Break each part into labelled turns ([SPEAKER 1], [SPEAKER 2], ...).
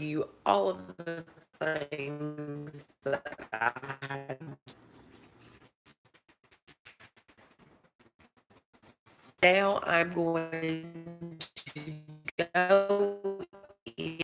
[SPEAKER 1] you all of the things that I had. Now I'm going to go in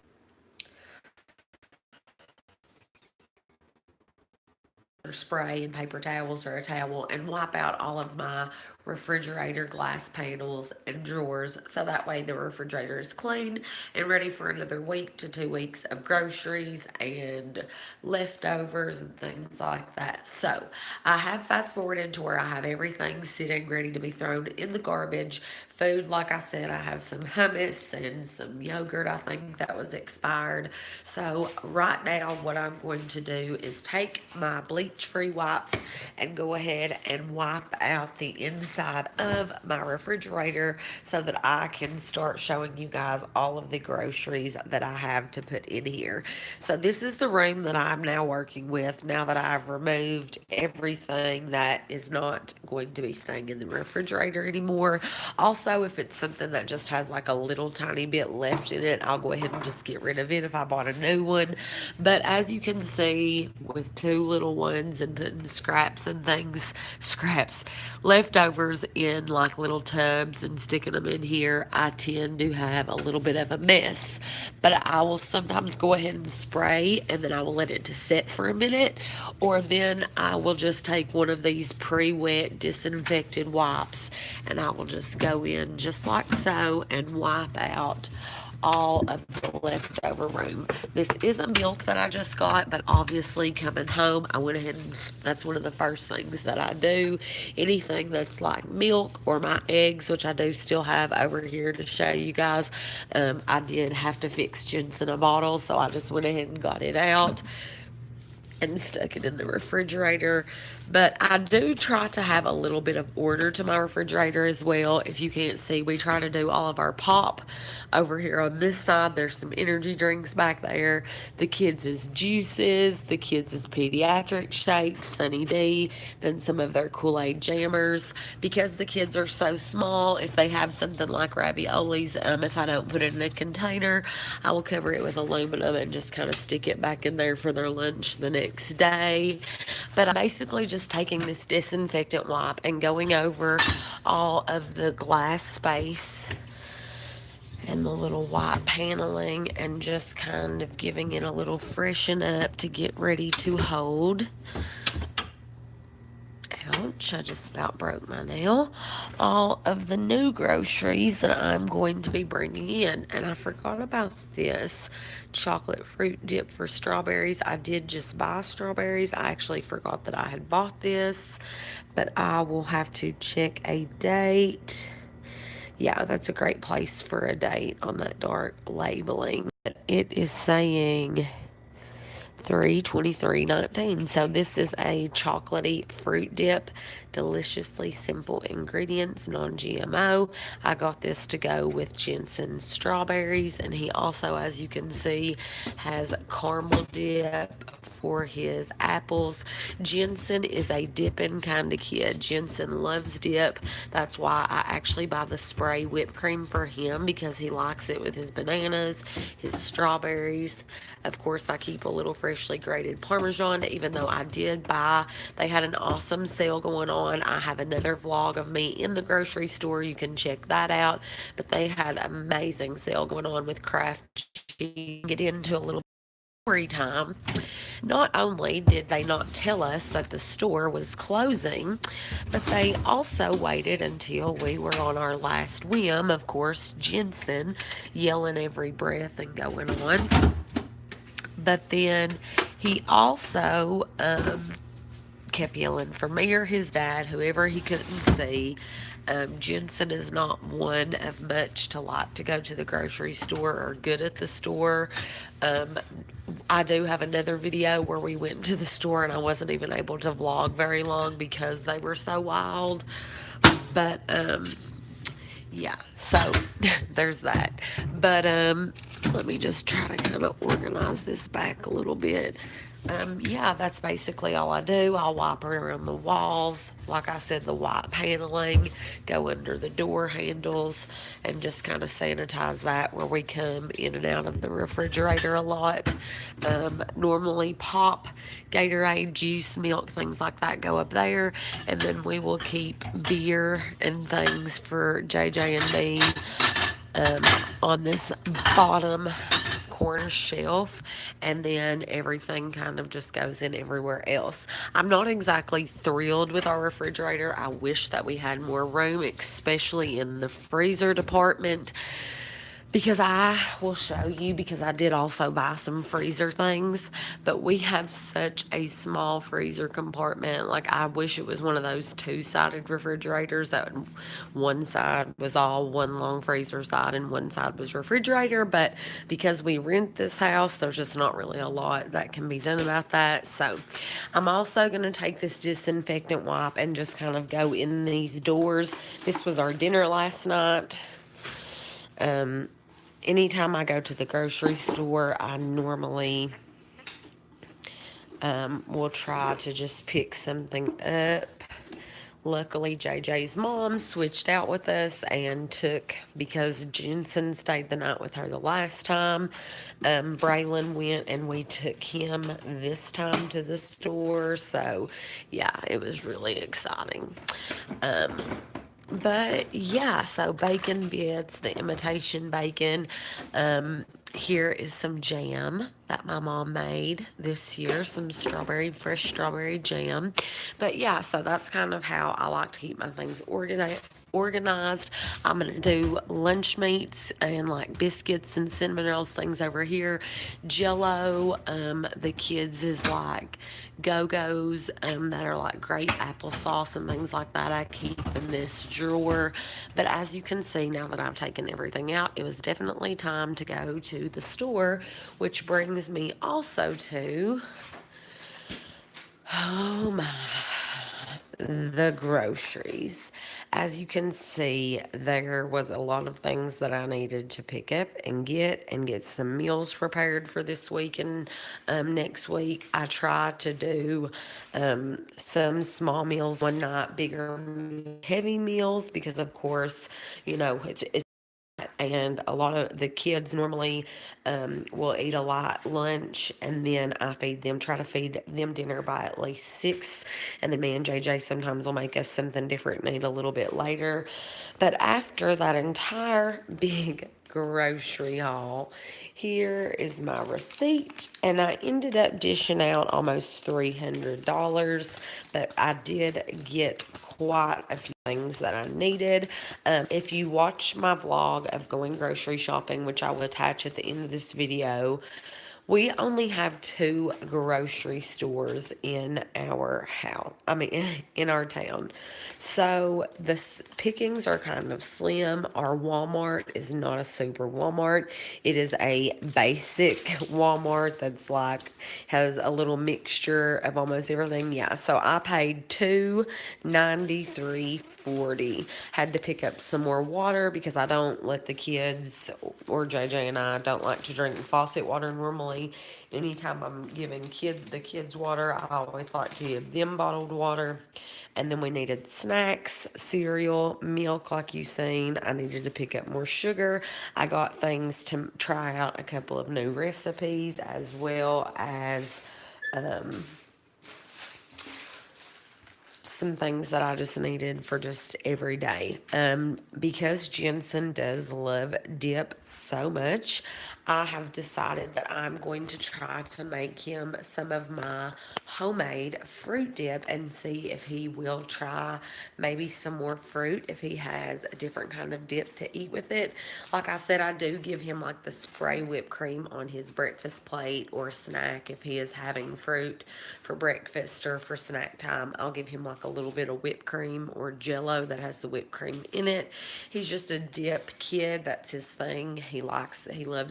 [SPEAKER 1] or spray and paper towels or a towel and wipe out all of my refrigerator glass panels and drawers so that way the refrigerator is clean and ready for another week to 2 weeks of groceries and leftovers and things like that. So I have fast forwarded to where I have everything sitting ready to be thrown in the garbage. Food, like I said, I have some hummus and some yogurt, I think that was expired. So right now what I'm going to do is take my bleach free wipes and go ahead and wipe out the inside of my refrigerator so that I can start showing you guys all of the groceries that I have to put in here. So this is the room that I'm now working with now that I've removed everything that is not going to be staying in the refrigerator anymore. Also, if it's something that just has like a little tiny bit left in it, I'll go ahead and just get rid of it if I bought a new one. But as you can see, with two little ones and putting scraps and things, scraps, leftovers in like little tubs and sticking them in here, I tend to have a little bit of a mess. But I will sometimes go ahead and spray and then I will let it to set for a minute, or then I will just take one of these pre-wet disinfected wipes and I will just go in just like so and wipe out all of the leftover room. This is a milk that I just got, but obviously coming home, I went ahead and that's one of the first things that I do. Anything that's like milk or my eggs, which I do still have over here to show you guys. I did have to fix gins in a bottle, so I just went ahead and got it out and stuck it in the refrigerator. But I do try to have a little bit of order to my refrigerator as well. If you can't see, we try to do all of our pop over here on this side. There's some energy drinks back there. The kids' juices, the kids' pediatric shakes, Sunny D, then some of their Kool-Aid jammers. Because the kids are so small, if they have something like raviolis, if I don't put it in a container, I will cover it with aluminum and just kind of stick it back in there for their lunch the next day. But I'm basically just taking this disinfectant wipe and going over all of the glass space and the little white paneling and just kind of giving it a little freshen up to get ready to hold. Ouch, I just about broke my nail. All of the new groceries that I'm going to be bringing in. And I forgot about this chocolate fruit dip for strawberries. I did just buy strawberries. I actually forgot that I had bought this, but I will have to check a date. Yeah, that's a great place for a date on that dark labeling. It is saying 3/23/19. So this is a chocolatey fruit dip, deliciously simple ingredients, non-GMO. I got this to go with Jensen's strawberries, and he also, as you can see, has caramel dip for his apples. Jensen is a dipping kind of kid. Jensen loves dip. That's why I actually buy the spray whipped cream for him, because he likes it with his bananas, his strawberries. Of course, I keep a little freshly grated Parmesan, even though I did buy, they had an awesome sale going on. I have another vlog of me in the grocery store. You can check that out. But they had amazing sale going on with Kraft cheese. Get into a little story time. Not only did they not tell us that the store was closing, but they also waited until we were on our last whim. Of course, Jensen yelling every breath and going on. But then he also kept yelling for me or his dad, whoever he couldn't see. Jensen is not one of much to like to go to the grocery store or good at the store. I do have another video where we went to the store and I wasn't even able to vlog very long because they were so wild. But yeah, so there's that. But let me just try to kind of organize this back a little bit. Yeah, that's basically all I do. I'll wipe around the walls. Like I said, the white paneling, go under the door handles, and just kind of sanitize that where we come in and out of the refrigerator a lot. Normally, pop, Gatorade, juice, milk, things like that go up there. And then we will keep beer and things for JJ and me um, on this bottom corner shelf, and then everything kind of just goes in everywhere else. I'm not exactly thrilled with our refrigerator. I wish that we had more room, especially in the freezer department, because I will show you, because I did also buy some freezer things, but we have such a small freezer compartment. Like, I wish it was one of those two-sided refrigerators that one side was all one long freezer side and one side was refrigerator. But because we rent this house, there's just not really a lot that can be done about that. So I'm also going to take this disinfectant wipe and just kind of go in these doors. This was our dinner last night. um Anytime I go to the grocery store, I normally will try to just pick something up. Luckily, JJ's mom switched out with us and took, because Jensen stayed the night with her the last time. Braylon went and we took him this time to the store. So, yeah, it was really exciting. Um, but yeah, so bacon bits, the imitation bacon. Here is some jam that my mom made this year, some fresh strawberry jam. But yeah, so that's kind of how I like to keep my things organized. I'm gonna do lunch meats and like biscuits and cinnamon rolls things over here. Jello, the kids is like Go-Go's that are like great applesauce and things like that. I keep in this drawer. But as you can see, now that I've taken everything out, it was definitely time to go to the store, which brings me also to, oh my, the groceries. As you can see, there was a lot of things that I needed to pick up and get some meals prepared for this week and next week. I tried to do some small meals one night, bigger heavy meals, because of course, it's and a lot of the kids normally will eat a light lunch, and then I try to feed them dinner by at least 6, and then me and JJ sometimes will make us something different and eat a little bit later. But after that entire big grocery haul, here is my receipt, and I ended up dishing out almost $300, but I did get quite a few things that I needed. If you watch my vlog of going grocery shopping, which I will attach at the end of this video, we only have 2 grocery stores in our house. I mean, in our town. So the pickings are kind of slim. Our Walmart is not a super Walmart. It is a basic Walmart that's like has a little mixture of almost everything. Yeah. So I paid $2.93.40. Had to pick up some more water because I don't let the kids, or JJ and I don't like to drink faucet water normally. Anytime I'm giving the kids water, I always like to give them bottled water. And then we needed snacks, cereal, milk, like you've seen. I needed to pick up more sugar. I got things to try out, a couple of new recipes, as well as um, some things that I just needed for just every day. Because Jensen does love dip so much, I have decided that I'm going to try to make him some of my homemade fruit dip and see if he will try maybe some more fruit, if he has a different kind of dip to eat with it. Like I said, I do give him like the spray whipped cream on his breakfast plate or snack. If he is having fruit for breakfast or for snack time, I'll give him like a little bit of whipped cream or Jello that has the whipped cream in it. He's just a dip kid. That's his thing. He loves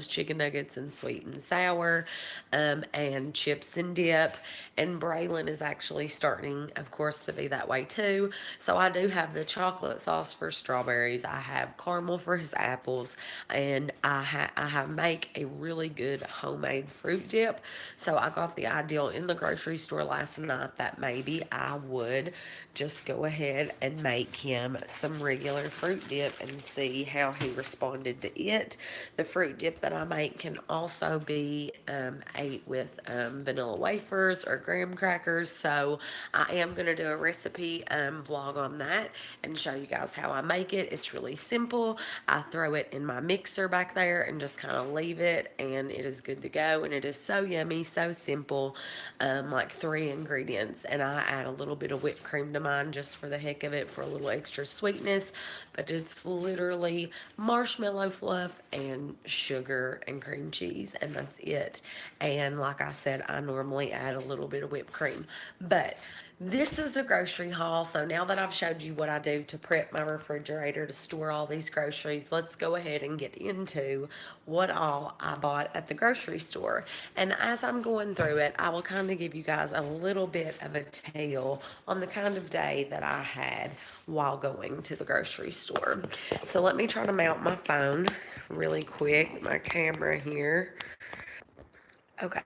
[SPEAKER 1] chicken chicken nuggets and sweet and sour, and chips and dip. And Braylon is actually starting, of course, to be that way too. So I do have the chocolate sauce for strawberries. I have caramel for his apples, and I have make a really good homemade fruit dip. So I got the ideal in the grocery store last night that maybe I would just go ahead and make him some regular fruit dip and see how he responded to it. The fruit dip that I make can also be ate with vanilla wafers or graham crackers. So I am going to do a recipe vlog on that and show you guys how I make it. It's really simple. I throw it in my mixer back there and just kind of leave it, and it is good to go. And it is so yummy, so simple, like 3 ingredients. And I add a little bit of whipped cream to mine just for the heck of it for a little extra sweetness. But it's literally marshmallow fluff and sugar and cream cheese, and that's it. And like I said, I normally add a little bit of whipped cream. But this is a grocery haul. So now that I've showed you what I do to prep my refrigerator to store all these groceries, let's go ahead and get into what all I bought at the grocery store. And as I'm going through it, I will kind of give you guys a little bit of a tale on the kind of day that I had while going to the grocery store. So let me try to mount my phone really quick, my camera here. Okay.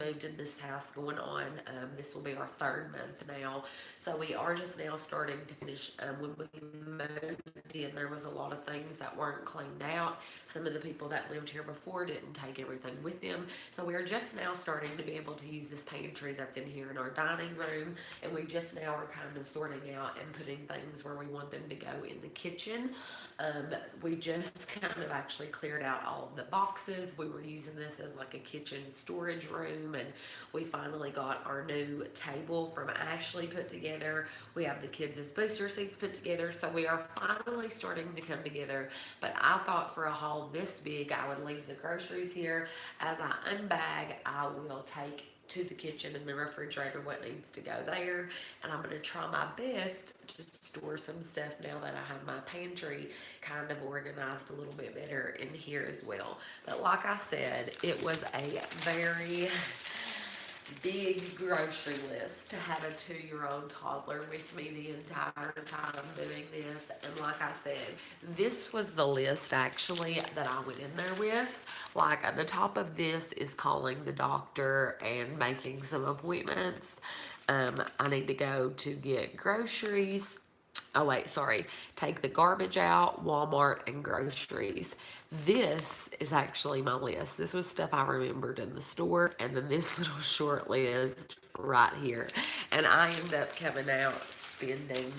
[SPEAKER 1] Moved in this house going on. This will be our 3rd month now. So we are just now starting to finish. When we moved in, there was a lot of things that weren't cleaned out. Some of the people that lived here before didn't take everything with them. So we're just now starting to be able to use this pantry that's in here in our dining room. And we just now are kind of sorting out and putting things where we want them to go in the kitchen. We just kind of actually cleared out all of the boxes. We were using this as like a kitchen storage room, and we finally got our new table from Ashley put together. We have the kids' booster seats put together, so we are finally starting to come together. But I thought for a haul this big, I would leave the groceries here. As I unbag, I will take to the kitchen and the refrigerator what needs to go there, and I'm going to try my best to store some stuff now that I have my pantry kind of organized a little bit better in here as well. But like I said, it was a very big grocery list to have a 2-year-old toddler with me the entire time doing this. And like I said, this was the list actually that I went in there with. Like at the top of this is calling the doctor and making some appointments. I need to go to get groceries. Oh wait, sorry. Take the garbage out, Walmart, and groceries. This is actually my list. This was stuff I remembered in the store, and then this little short list right here. And I end up coming out spending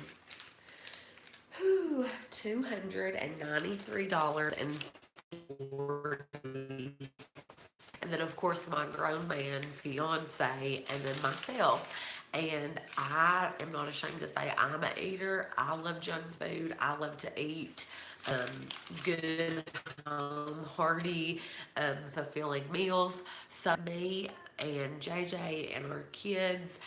[SPEAKER 1] $293.40. And then, of course, my grown man, fiance, and then myself. And I am not ashamed to say I'm an eater. I love junk food. I love to eat good, hearty, fulfilling meals. So me and JJ and our kids,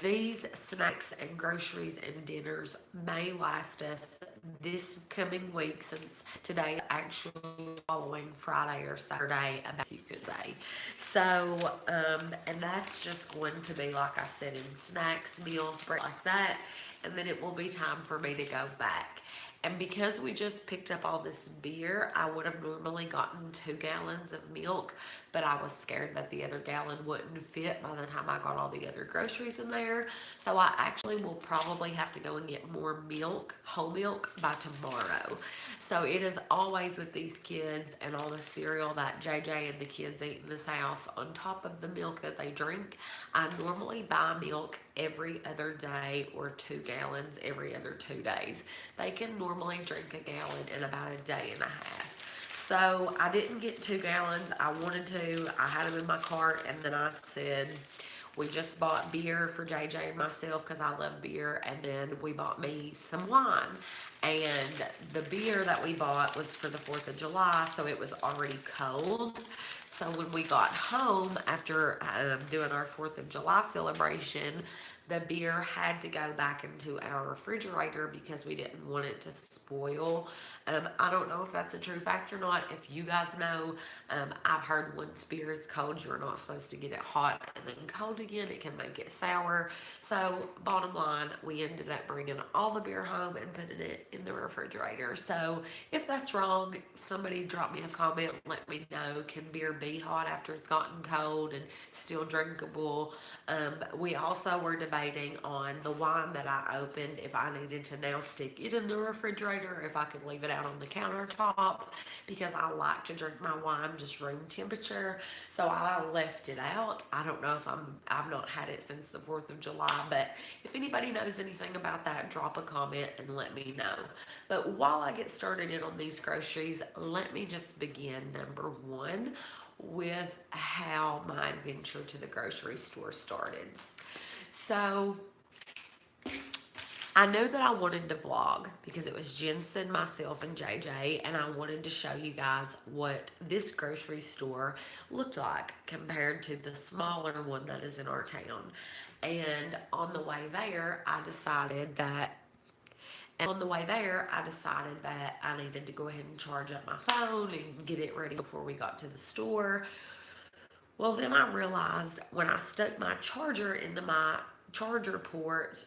[SPEAKER 1] these snacks and groceries and dinners may last us this coming week, since today is actually following Friday or Saturday, about you could say. So, and that's just going to be, like I said, in snacks, meals, break like that. And then it will be time for me to go back. And because we just picked up all this beer, I would have normally gotten 2 gallons of milk, but I was scared that the other gallon wouldn't fit by the time I got all the other groceries in there. So I actually will probably have to go and get more milk, whole milk, by tomorrow. So it is always with these kids and all the cereal that JJ and the kids eat in this house, on top of the milk that they drink, I normally buy milk every other day or 2 gallons every other 2 days. They can normally drink a gallon in about a day and a half. So I didn't get 2 gallons. I wanted to. I had them in my cart, and then I said, we just bought beer for JJ and myself because I love beer, and then we bought me some wine. And the beer that we bought was for the 4th of July, so it was already cold. So when we got home after doing our 4th of July celebration, the beer had to go back into our refrigerator because we didn't want it to spoil. I don't know if that's a true fact or not. If you guys know, I've heard once beer is cold, you're not supposed to get it hot and then cold again. It can make it sour. So, bottom line, we ended up bringing all the beer home and putting it in the refrigerator. So, if that's wrong, somebody drop me a comment, let me know. Can beer be hot after it's gotten cold and still drinkable? We also were debating on the wine that I opened, if I needed to now stick it in the refrigerator, if I could leave it out on the countertop, because I like to drink my wine just room temperature. So I left it out. I don't know if I've not had it since the 4th of July, but if anybody knows anything about that, drop a comment and let me know. But while I get started in on these groceries, let me just begin. Number one, with how my adventure to the grocery store started. So I know that I wanted to vlog because it was Jensen, myself, and JJ, and I wanted to show you guys what this grocery store looked like compared to the smaller one that is in our town. And on the way there, I decided that I needed to go ahead and charge up my phone and get it ready before we got to the store. Well, then I realized when I stuck my charger into my charger port,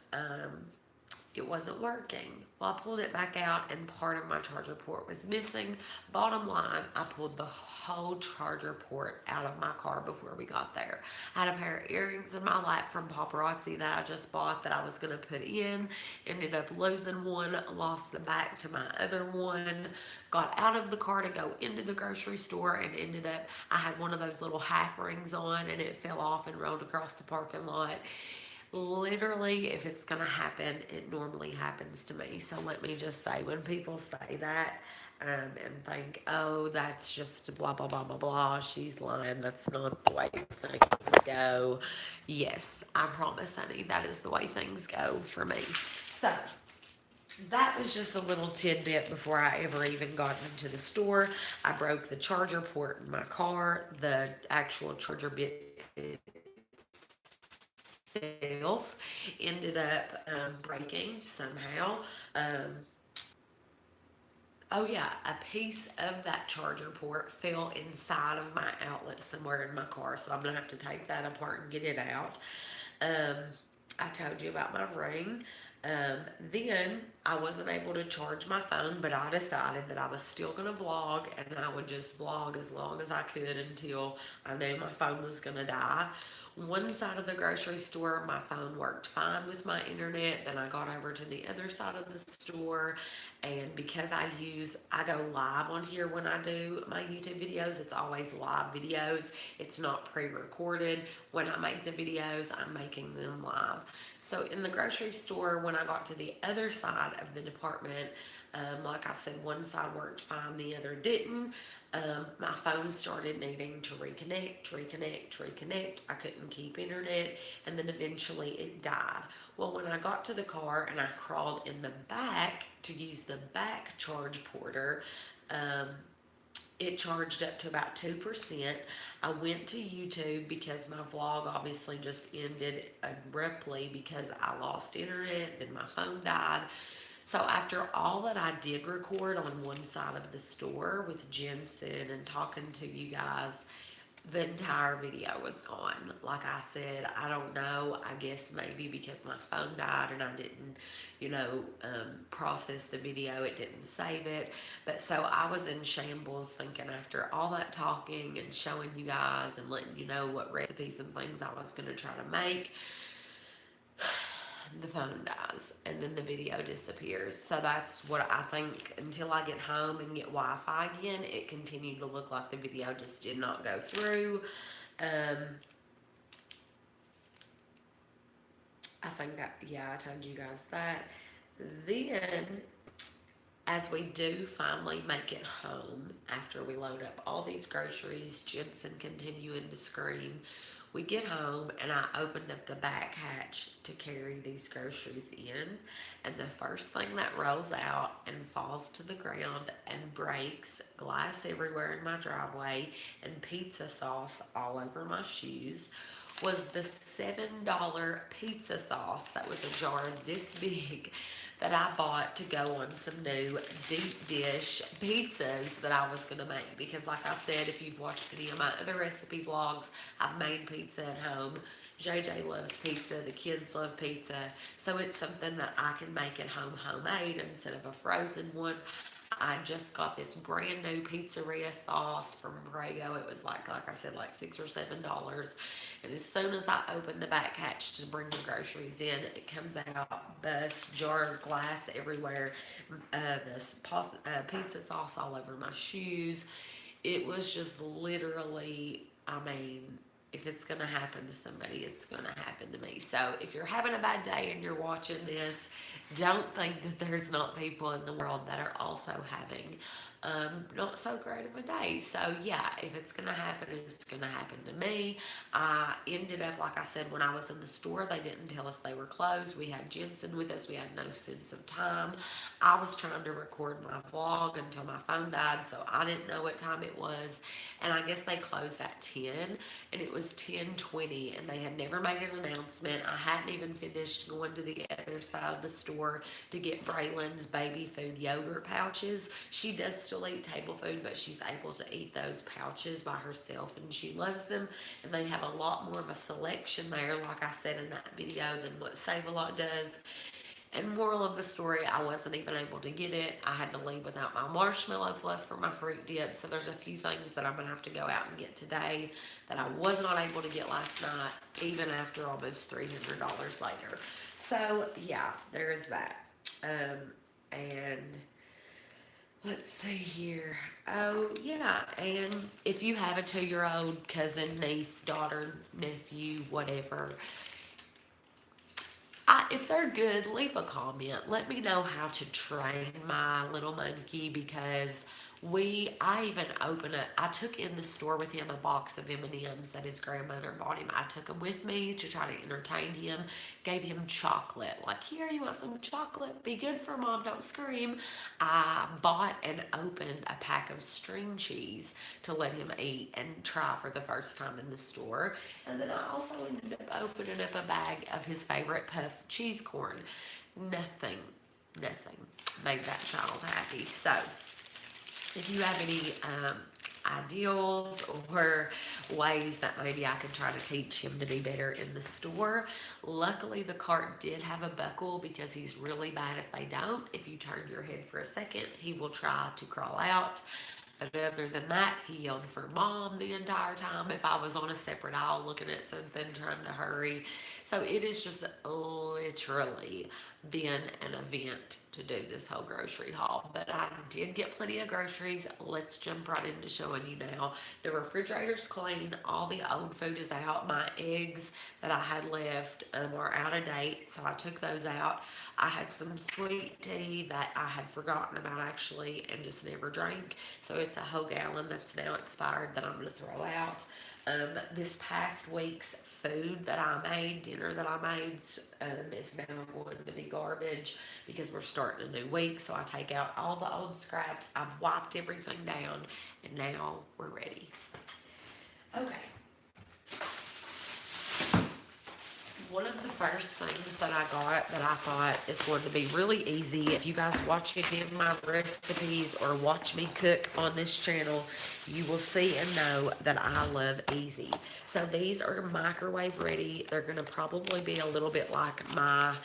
[SPEAKER 1] it wasn't working. Well, I pulled it back out and part of my charger port was missing. Bottom line, I pulled the whole charger port out of my car before we got there. I had a pair of earrings in my lap from Paparazzi that I just bought that I was going to put in. Ended up losing one, lost the back to my other one. Got out of the car to go into the grocery store and ended up, I had one of those little half rings on and it fell off and rolled across the parking lot. Literally, if it's going to happen, it normally happens to me. So let me just say, when people say that and think, oh, that's just blah, blah, blah, blah, blah, she's lying, that's not the way things go. Yes, I promise, honey, that is the way things go for me. So that was just a little tidbit before I ever even got into the store. I broke the charger port in my car, the actual charger bit itself ended up breaking somehow. Um, oh yeah, a piece of that charger port fell inside of my outlet somewhere in my car, so I'm gonna have to take that apart and get it out. Um, I told you about my ring. Um, then I wasn't able to charge my phone, but I decided that I was still going to vlog and I would just vlog as long as I could until I knew my phone was going to die. One side of the grocery store, my phone worked fine with my internet. Then I got over to the other side of the store, and because I go live on here when I do my YouTube videos, it's always live videos. It's not pre-recorded. When I make the videos, I'm making them live. So in the grocery store, when I got to the other side of the department, like I said, one side worked fine, the other didn't. My phone started needing to reconnect. I couldn't keep internet, and then eventually it died. Well, when I got to the car and I crawled in the back to use the back charge porter, it charged up to about 2%. I went to YouTube because my vlog obviously just ended abruptly because I lost internet, then my phone died. So after all that I did record on one side of the store with Jensen and talking to you guys, the entire video was gone. Like I said, I don't know. I guess maybe because my phone died and I didn't, process the video, it didn't save it. But so I was in shambles thinking after all that talking and showing you guys and letting you know what recipes and things I was going to try to make, the phone dies and then the video disappears. So that's what I think. Until I get home and get Wi-Fi again, it continued to look like the video just did not go through. I think that, yeah, I told you guys that. Then, as we do finally make it home after we load up all these groceries, Jensen continuing to scream, we get home and I opened up the back hatch to carry these groceries in, and the first thing that rolls out and falls to the ground and breaks, glass everywhere in my driveway and pizza sauce all over my shoes, was the $7 pizza sauce that was a jar this big that I bought to go on some new deep dish pizzas that I was going to make. Because, like I said, if you've watched any of my other recipe vlogs, I've made pizza at home. JJ loves pizza, the kids love pizza, so it's something that I can make at home homemade instead of a frozen one. I just got this brand new pizzeria sauce from Prego. It was like I said, like $6 or $7. And as soon as I open the back hatch to bring the groceries in, it comes out bust, jar, glass everywhere, this pizza sauce all over my shoes. It was just literally, I mean, if it's going to happen to somebody, it's going to happen to me. So if you're having a bad day and you're watching this, don't think that there's not people in the world that are also having not so great of a day. So yeah, if it's going to happen, it's going to happen to me. I ended up, like I said, when I was in the store, they didn't tell us they were closed. We had Jensen with us. We had no sense of time. I was trying to record my vlog until my phone died, so I didn't know what time it was. And I guess they closed at 10, and it was 10:20, and they had never made an announcement. I hadn't even finished going to the other side of the store to get Braylon's baby food yogurt pouches. She does still eat table food, but she's able to eat those pouches by herself, and she loves them. And they have a lot more of a selection there, like I said in that video, than what Save a Lot does. And moral of the story, I wasn't even able to get it. I had to leave without my marshmallow fluff for my fruit dip. So there's a few things that I'm going to have to go out and get today that I was not able to get last night, even after almost $300 later. So yeah, there is that. And let's see here. Oh, yeah. And if you have a 2-year-old cousin, niece, daughter, nephew, whatever, if they're good, leave a comment. Let me know how to train my little monkey, because I even opened it. I took in the store with him a box of M&Ms that his grandmother bought him. I took them with me to try to entertain him. Gave him chocolate. Like, here, you want some chocolate? Be good for mom, don't scream. I bought and opened a pack of string cheese to let him eat and try for the first time in the store. And then I also ended up opening up a bag of his favorite puff cheese corn. Nothing made that child happy. So, if you have any ideals or ways that maybe I could try to teach him to be better in the store. Luckily, the cart did have a buckle, because he's really bad if they don't. If you turn your head for a second, he will try to crawl out. But other than that, he yelled for mom the entire time if I was on a separate aisle looking at something, trying to hurry. So it has just literally been an event to do this whole grocery haul. But I did get plenty of groceries. Let's jump right into showing you now. The refrigerator's clean. All the old food is out. My eggs that I had left are out of date, so I took those out. I had some sweet tea that I had forgotten about actually and just never drank. So it's a whole gallon that's now expired that I'm going to throw out. This past week's food that I made, dinner that I made, is now going to be garbage because we're starting a new week. So I take out all the old scraps. I've wiped everything down, and now we're ready. Okay. One of the first things that I got that I thought is going to be really easy, if you guys watch any of my recipes or watch me cook on this channel, you will see and know that I love easy. So these are microwave ready. They're going to probably be a little bit like my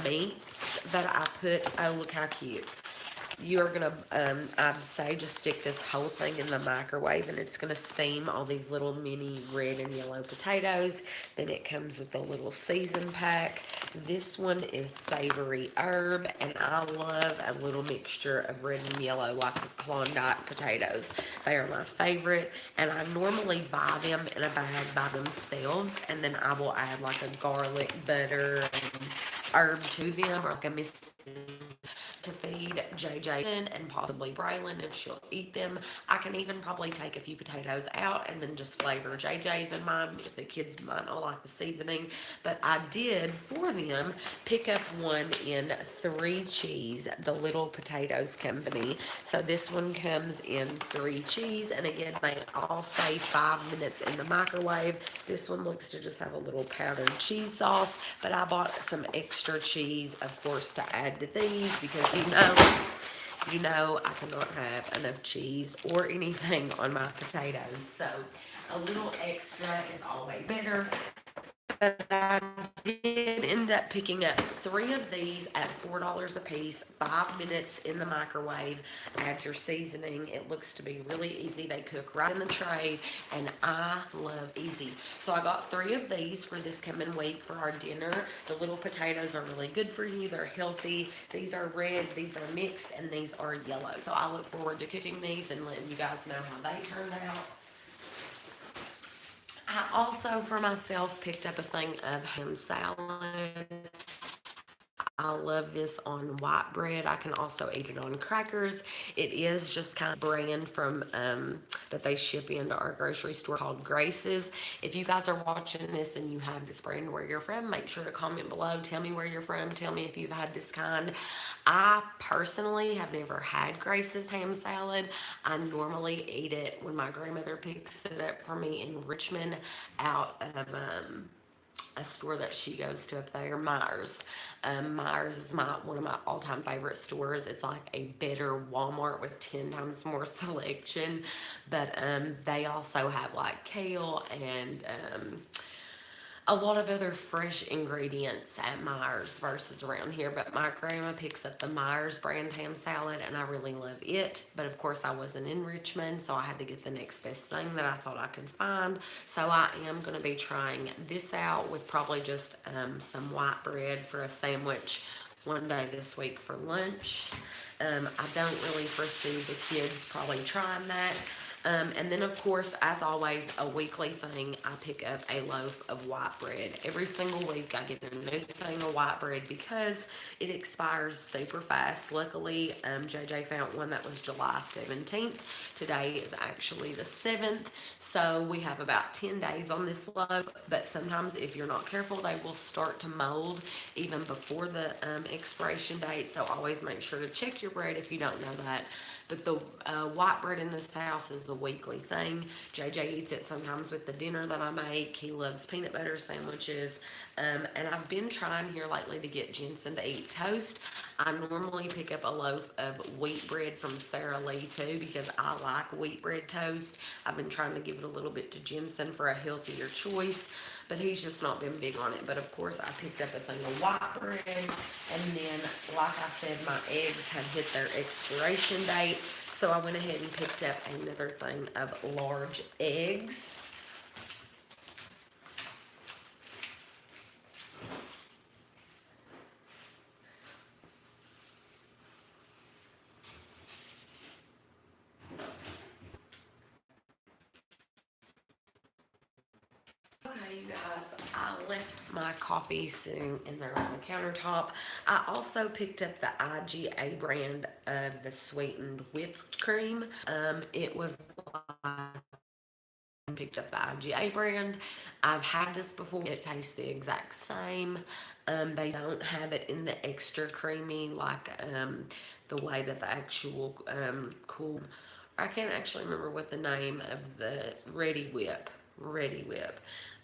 [SPEAKER 1] meats that I put. Oh, look how cute. You're going to, I'd say just stick this whole thing in the microwave, and it's going to steam all these little mini red and yellow potatoes. Then it comes with a little season pack. This one is savory herb, and I love a little mixture of red and yellow like the Klondike potatoes. They are my favorite, and I normally buy them in a bag by themselves, and then I will add like a garlic butter and herb to them, or like a mix to feed JJ and possibly Braylon if she'll eat them. I can even probably take a few potatoes out and then just flavor JJ's and mine if the kids might not like the seasoning. But I did for them pick up one in 3 cheese, the Little Potatoes Company. So this one comes in 3 cheese, and again, they all say 5 minutes in the microwave. This one looks to just have a little powdered cheese sauce, but I bought some extra cheese, of course, to add to these because I cannot have enough cheese or anything on my potatoes. So a little extra is always better. But I did end up picking up 3 of these at $4 a piece, 5 minutes in the microwave. Add your seasoning. It looks to be really easy. They cook right in the tray, and I love easy. So I got 3 of these for this coming week for our dinner. The little potatoes are really good for you. They're healthy. These are red, these are mixed, and these are yellow. So I look forward to cooking these and letting you guys know how they turned out. I also, for myself, picked up a thing of ham salad. I love this on white bread. I can also eat it on crackers. It is just kind of brand from that they ship into our grocery store called Grace's. If you guys are watching this and you have this brand where you're from, make sure to comment below. Tell me where you're from. Tell me if you've had this kind. I personally have never had Grace's ham salad. I normally eat it when my grandmother picks it up for me in Richmond out of a store that she goes to up there, Myers. Myers is one of my all-time favorite stores. It's like a better Walmart with 10 times more selection, but they also have like kale and a lot of other fresh ingredients at Myers versus around here. But my grandma picks up the Myers brand ham salad, and I really love it. But of course, I wasn't in Richmond, so I had to get the next best thing that I thought I could find. So I am going to be trying this out with probably just some white bread for a sandwich one day this week for lunch. I don't really foresee the kids probably trying that. And then, of course, as always, a weekly thing, I pick up a loaf of white bread. Every single week, I get a new thing of white bread because it expires super fast. Luckily, JJ found one that was July 17th. Today is actually the 7th, so we have about 10 days on this loaf. But sometimes, if you're not careful, they will start to mold even before the expiration date. So always make sure to check your bread if you don't know that. But the white bread in this house is a weekly thing. JJ eats it sometimes with the dinner that I make. He loves peanut butter sandwiches. And I've been trying here lately to get Jensen to eat toast. I normally pick up a loaf of wheat bread from Sara Lee too because I like wheat bread toast. I've been trying to give it a little bit to Jensen for a healthier choice, but he's just not been big on it. But of course, I picked up a thing of white bread, and then, like I said, my eggs had hit their expiration date, so I went ahead and picked up another thing of large eggs. Okay, you guys, I left my coffee sitting in there on the countertop. I also picked up the IGA brand of the sweetened whipped cream. It was picked up the IGA brand. I've had this before. It tastes the exact same. They don't have it in the extra creamy like the way that the actual cool. I can't actually remember what the name of the Ready Whip. Ready Whip.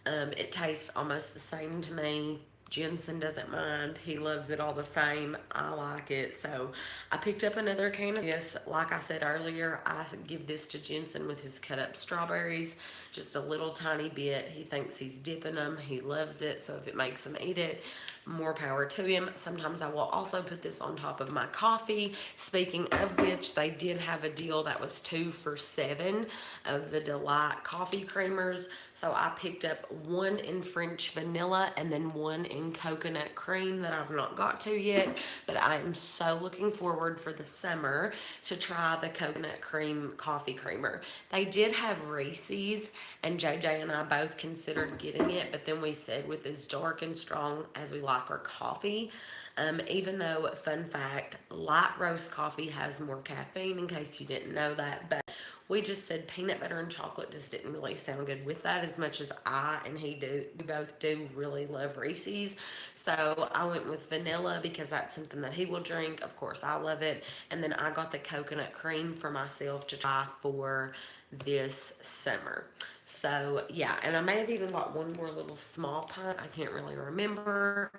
[SPEAKER 1] It tastes almost the same to me. Jensen doesn't mind. He loves it all the same. I like it. So I picked up another can of this. Like I said earlier, I give this to Jensen with his cut up strawberries. Just a little tiny bit. He thinks he's dipping them. He loves it. So if it makes him eat it, more power to him. Sometimes I will also put this on top of my coffee. Speaking of which, they did have a deal that was 2 for $7 of the Delight coffee creamers. So I picked up one in French vanilla and then one in coconut cream that I've not got to yet. But I am so looking forward for the summer to try the coconut cream coffee creamer. They did have Reese's, and JJ and I both considered getting it, but then we said with as dark and strong as we like like are coffee. Even though, fun fact, light roast coffee has more caffeine, in case you didn't know that. But we just said peanut butter and chocolate just didn't really sound good with that, as much as I and he do. We both do really love Reese's. So I went with vanilla because that's something that he will drink. Of course, I love it. And then I got the coconut cream for myself to try for this summer. So yeah, and I may have even got one more little small pint. I can't really remember.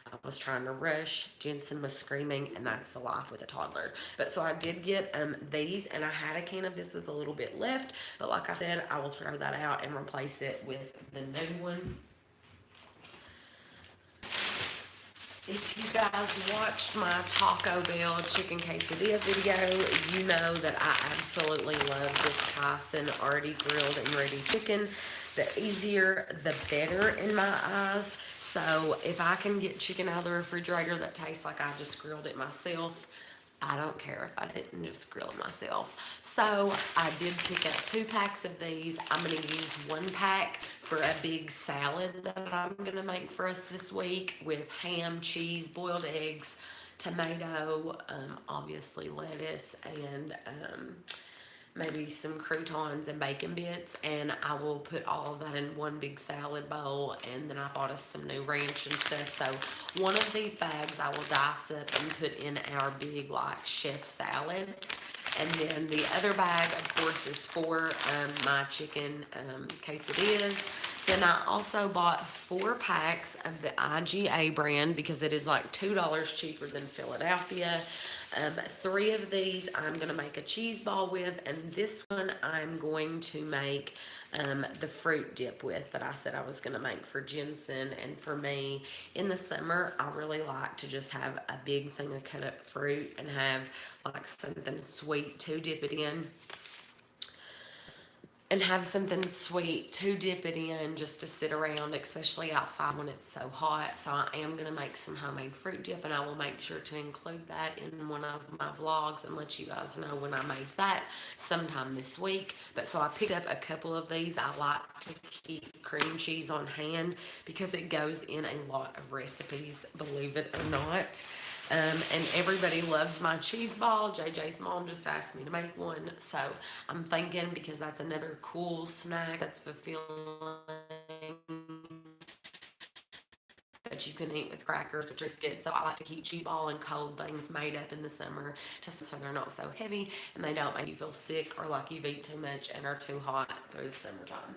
[SPEAKER 1] I was trying to rush. Jensen was screaming, and that's the life with a toddler. But so I did get these, and I had a can of this with a little bit left. But like I said, I will throw that out and replace it with the new one. If you guys watched my Taco Bell chicken quesadilla video, you know that I absolutely love this Tyson already grilled and ready chicken. The easier, the better in my eyes. So if I can get chicken out of the refrigerator that tastes like I just grilled it myself, I don't care if I didn't just grill it myself. So I did pick up 2 packs of these. I'm going to use 1 pack for a big salad that I'm going to make for us this week with ham, cheese, boiled eggs, tomato, obviously lettuce, and maybe some croutons and bacon bits, and I will put all of that in one big salad bowl. And then I bought us some new ranch and stuff. So one of these bags I will dice up and put in our big like chef salad. And then the other bag, of course, is for my chicken quesadillas. Then I also bought 4 packs of the IGA brand because it is like $2 cheaper than Philadelphia. 3 of these I'm going to make a cheese ball with, and this one I'm going to make the fruit dip with that I said I was going to make for Jensen and for me. In the summer, I really like to just have a big thing of cut up fruit and have like something sweet to dip it in. And have something sweet to dip it in just to sit around, especially outside when it's so hot. So I am going to make some homemade fruit dip, and I will make sure to include that in one of my vlogs and let you guys know when I made that sometime this week. But so I picked up a couple of these. I like to keep cream cheese on hand because it goes in a lot of recipes, believe it or not. And everybody loves my cheese ball. JJ's mom just asked me to make one. So I'm thinking, because that's another cool snack that's fulfilling that you can eat with crackers or biscuits. So I like to keep cheese ball and cold things made up in the summer just so they're not so heavy and they don't make you feel sick or like you've eaten too much and are too hot through the summertime.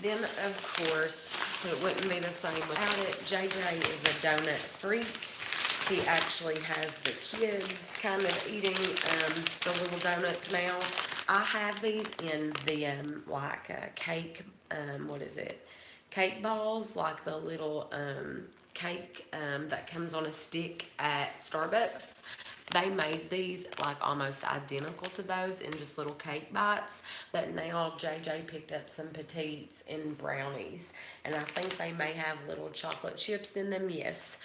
[SPEAKER 1] Then, of course, it wouldn't be the same without it. JJ is a donut freak. He actually has the kids kind of eating the little donuts now. I have these in the cake, what is it? Cake balls, like the little cake that comes on a stick at Starbucks. They made these like almost identical to those in just little cake bites. But now JJ picked up some petites in brownies. And I think they may have little chocolate chips in them, yes.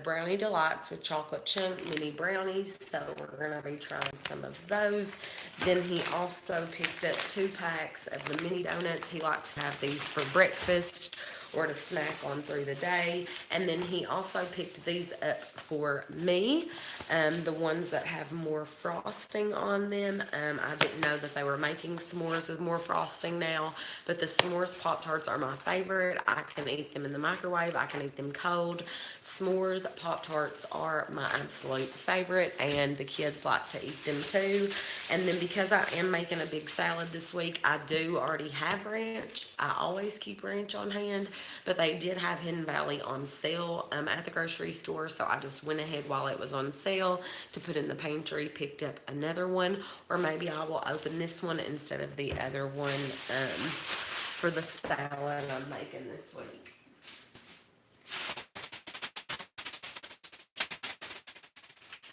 [SPEAKER 1] Brownie Delights with chocolate chunk mini brownies. So we're going to be trying some of those. Then he also picked up 2 packs of the mini donuts. He likes to have these for breakfast or to snack on through the day. And then he also picked these up for me, the ones that have more frosting on them. I didn't know that they were making s'mores with more frosting now, but the s'mores Pop-Tarts are my favorite. I can eat them in the microwave. I can eat them cold. S'mores Pop-Tarts are my absolute favorite, and the kids like to eat them too. And then because I am making a big salad this week, I do already have ranch. I always keep ranch on hand. But they did have Hidden Valley on sale at the grocery store, so I just went ahead while it was on sale to put in the pantry, picked up another one, or maybe I will open this one instead of the other one for the salad I'm making this week.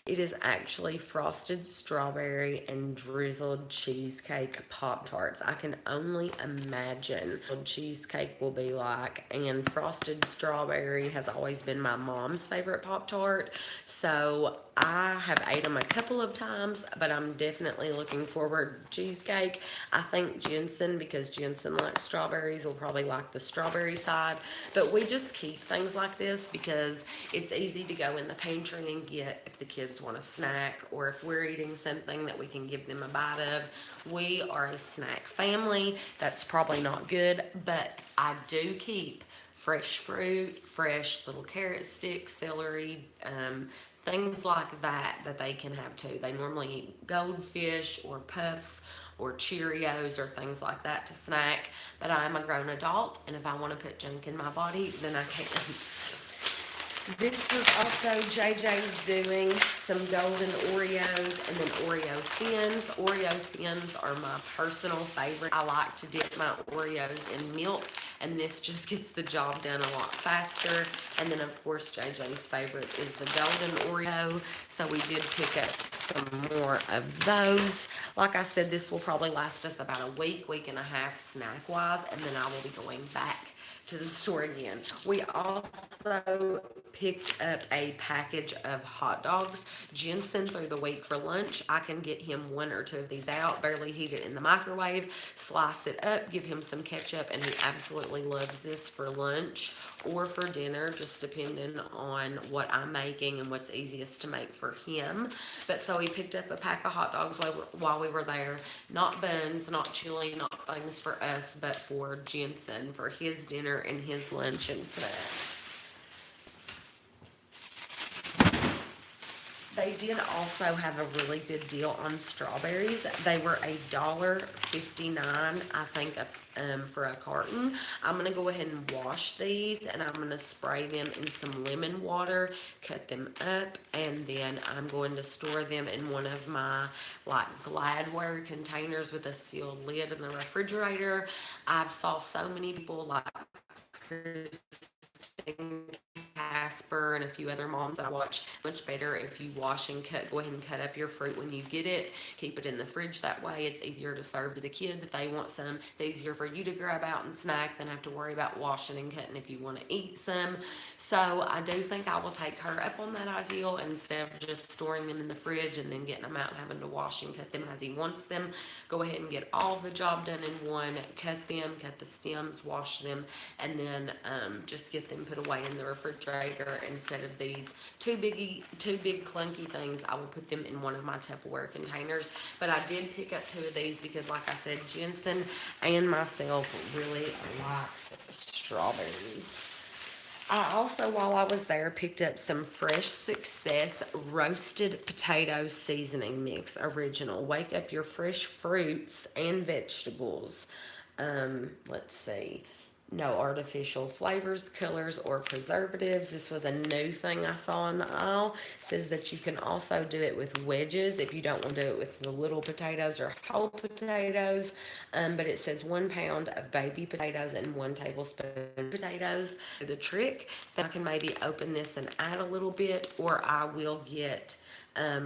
[SPEAKER 1] It is actually frosted strawberry and drizzled cheesecake Pop-Tarts. I can only imagine what cheesecake will be like. And frosted strawberry has always been my mom's favorite Pop-Tart. So I have ate them a couple of times, but I'm definitely looking forward to cheesecake. I think Jensen, because Jensen likes strawberries, will probably like the strawberry side. But we just keep things like this because it's easy to go in the pantry and get if the kids want a snack, or if we're eating something that we can give them a bite of. We are a snack family. That's probably not good, but I do keep fresh fruit, fresh little carrot sticks, celery, things like that that they can have too. They normally eat goldfish or puffs or Cheerios or things like that to snack. But I'm a grown adult, and if I want to put junk in my body, then I can. This was also JJ's doing some golden Oreos and then Oreo Thins. Oreo Thins are my personal favorite. I like to dip my Oreos in milk, and this just gets the job done a lot faster. And then, of course, JJ's favorite is the golden Oreo. So we did pick up some more of those. Like I said, this will probably last us about a week and a half snack-wise, and then I will be going back to the store again. We also picked up a package of hot dogs. Jensen, through the week for lunch, I can get him one or two of these out, barely heat it in the microwave, slice it up, give him some ketchup, and he absolutely loves this for lunch or for dinner, just depending on what I'm making and what's easiest to make for him. But so he picked up a pack of hot dogs while we were there. Not buns, not chili, not things for us, but for Jensen, for his dinner and his lunch and snacks. They did also have a really good deal on strawberries. They were $1.59, I think, for a carton. I'm going to go ahead and wash these, and I'm going to spray them in some lemon water, cut them up, and then I'm going to store them in one of my like Gladware containers with a sealed lid in the refrigerator. I've saw so many people like Casper and a few other moms that I watch. Much better if you wash and cut, go ahead and cut up your fruit when you get it. Keep it in the fridge. That way it's easier to serve to the kids if they want some. It's easier for you to grab out and snack than have to worry about washing and cutting if you want to eat some. So I do think I will take her up on that ideal, instead of just storing them in the fridge and then getting them out and having to wash and cut them as he wants them. Go ahead and get all the job done in one. Cut them, cut the stems, wash them, and then just get them put away in the refrigerator. Instead of these two big clunky things, I will put them in one of my Tupperware containers. But I did pick up two of these because, like I said, Jensen and myself really likes strawberries. I also, while I was there, picked up some Fresh Success roasted potato seasoning mix original. Wake up your fresh fruits and vegetables. Let's see. No artificial flavors, colors, or preservatives. This was a new thing I saw in the aisle. It says that you can also do it with wedges if you don't want to do it with the little potatoes or whole potatoes. But it says 1 pound of baby potatoes and 1 tablespoon potatoes. The trick that I can maybe open this and add a little bit, or I will get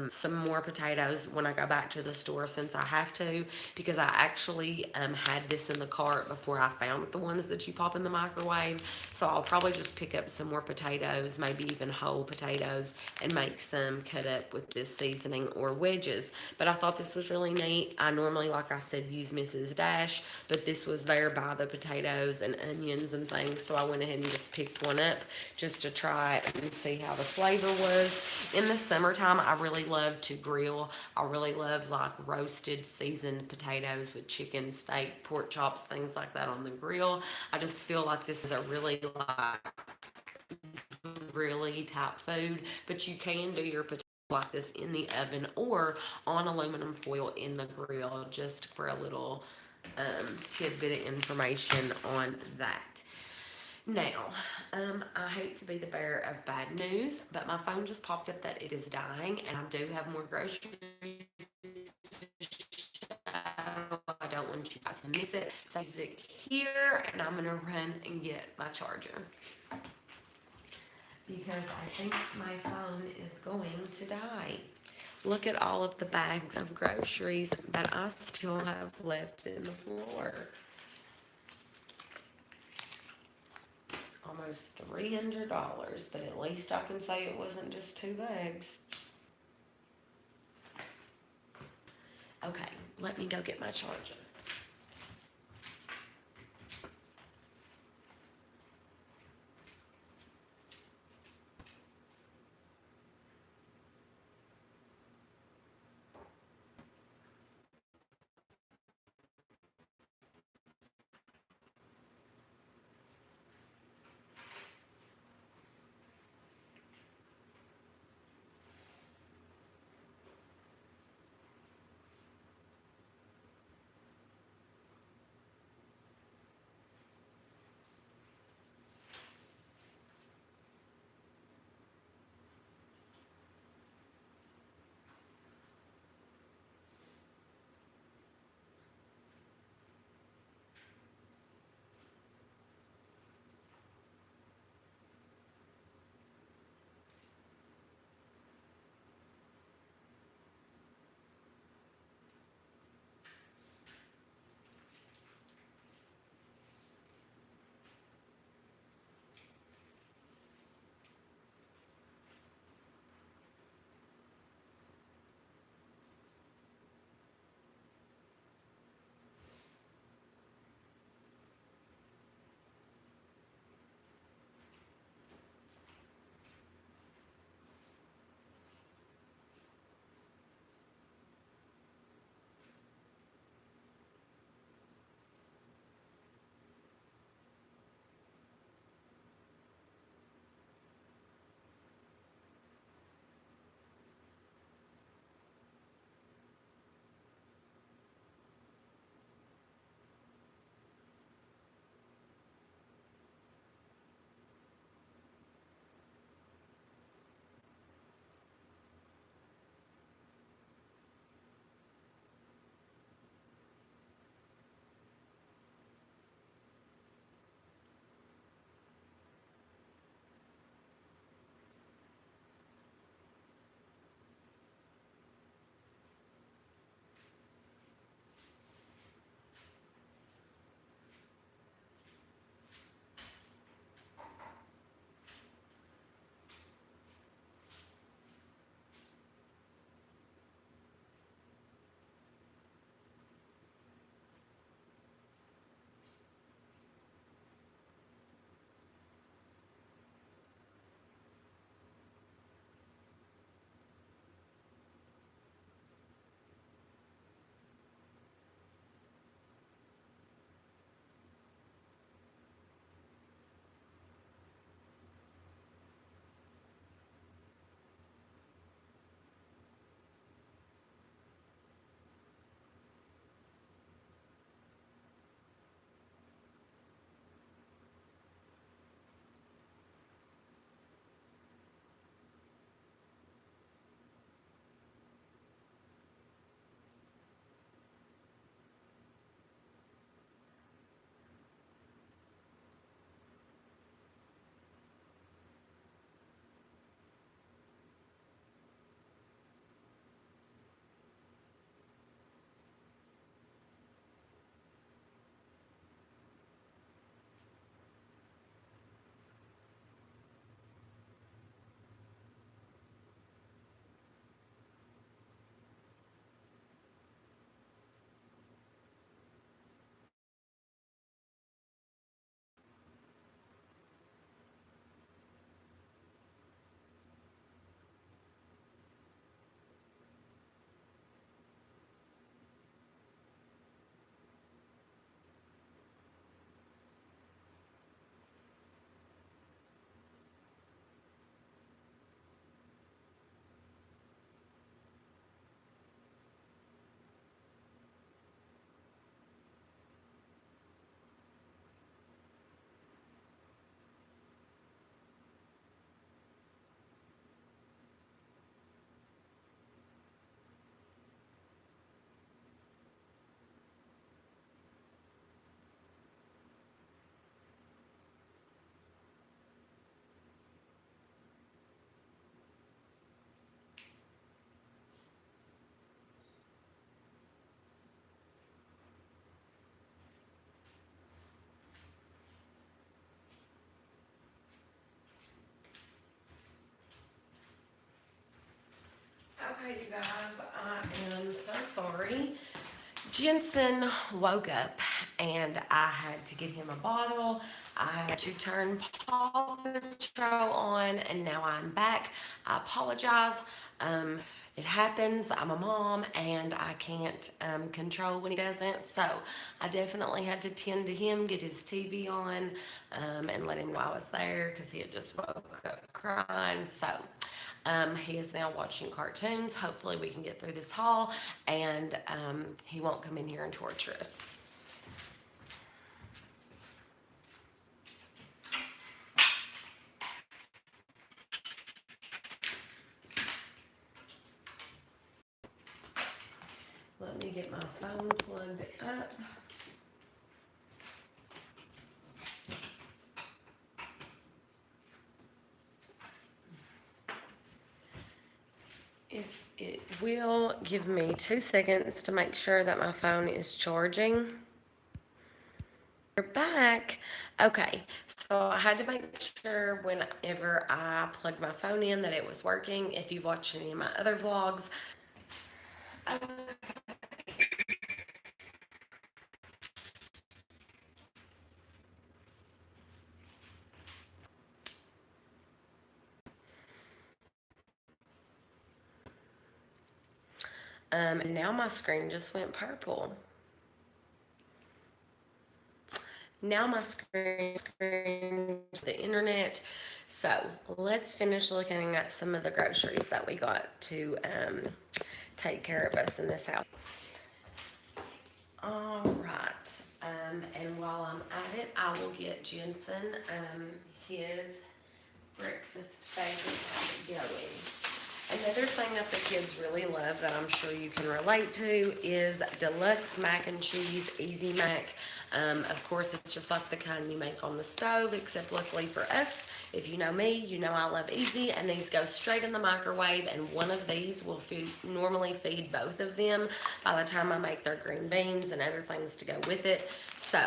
[SPEAKER 1] some more potatoes when I go back to the store, since I have to, because I actually had this in the cart before I found the ones that you pop in the microwave. So I'll probably just pick up some more potatoes, maybe even whole potatoes, and make some cut up with this seasoning or wedges. But I thought this was really neat. I normally, like I said, use Mrs. Dash, but this was there by the potatoes and onions and things, so I went ahead and just picked one up just to try it and see how the flavor was. In the summertime, I really love to grill. I really love like roasted seasoned potatoes with chicken, steak, pork chops, things like that on the grill. I just feel like this is a really like grilly type food, but you can do your potatoes like this in the oven or on aluminum foil in the grill, just for a little tidbit of information on that. Now, I hate to be the bearer of bad news, but my phone just popped up that it is dying, and I do have more groceries to show. I don't want you guys to miss it. So music here, and I'm going to run and get my charger. because I think my phone is going to die. Look at all of the bags of groceries that I still have left in the floor. Almost $300, but at least I can say it wasn't just 2 bags. Okay, let me go get my charger. Okay, you guys, I am so sorry. Jensen woke up and I had to get him a bottle. I had to turn Paw Patrol on, and now I'm back. I apologize. Um, it happens. I'm a mom and I can't control when he doesn't. So I definitely had to tend to him, get his TV on, and let him know I was there because he had just woke up crying. So he is now watching cartoons. Hopefully, we can get through this haul and he won't come in here and torture us. Let me get my phone plugged up. If it will give me 2 seconds to make sure that my phone is charging. We're back. Okay, so I had to make sure whenever I plugged my phone in that it was working. If you've watched any of my other vlogs, and now my screen just went purple. Now my screen the internet. So let's finish looking at some of the groceries that we got to take care of us in this house. All right. And while I'm at it, I will get Jensen his breakfast favorite going. Another thing that the kids really love that I'm sure you can relate to is deluxe mac and cheese, Easy Mac. Of course, it's just like the kind you make on the stove, except luckily for us, if you know me, you know I love easy, and these go straight in the microwave, and one of these will normally feed both of them by the time I make their green beans and other things to go with it. So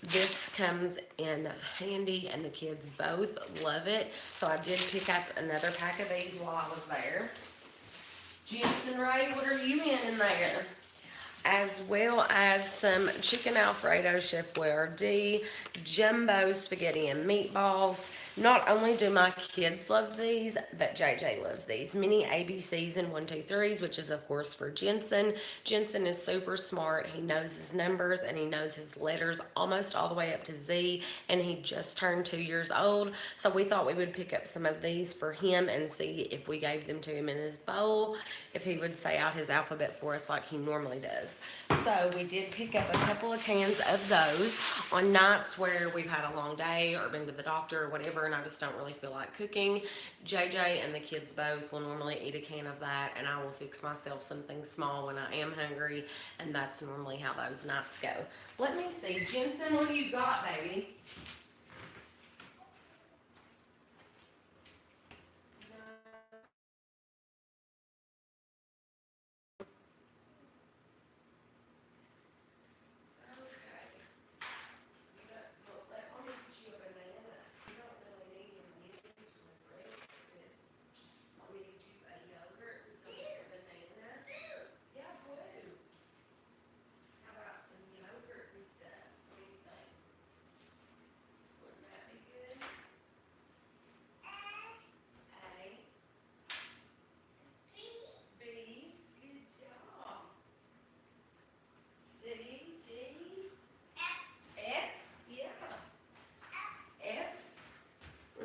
[SPEAKER 1] this comes in handy, and the kids both love it. So I did pick up another pack of these while I was there. Jensen Ray, what are you in there? As well as some chicken Alfredo Chef Boyardee, jumbo spaghetti and meatballs. Not only do my kids love these, but JJ loves these. Mini ABCs and 1, 2, 3s, which is of course for Jensen. Jensen is super smart. He knows his numbers and he knows his letters almost all the way up to Z, and he just turned 2 years old. So we thought we would pick up some of these for him and see if we gave them to him in his bowl, if he would say out his alphabet for us like he normally does. So we did pick up a couple of cans of those on nights where we've had a long day or been to the doctor or whatever, and I just don't really feel like cooking. JJ and the kids both will normally eat a can of that, and I will fix myself something small when I am hungry, and that's normally how those nights go. Let me see. Jensen, what do you got, baby?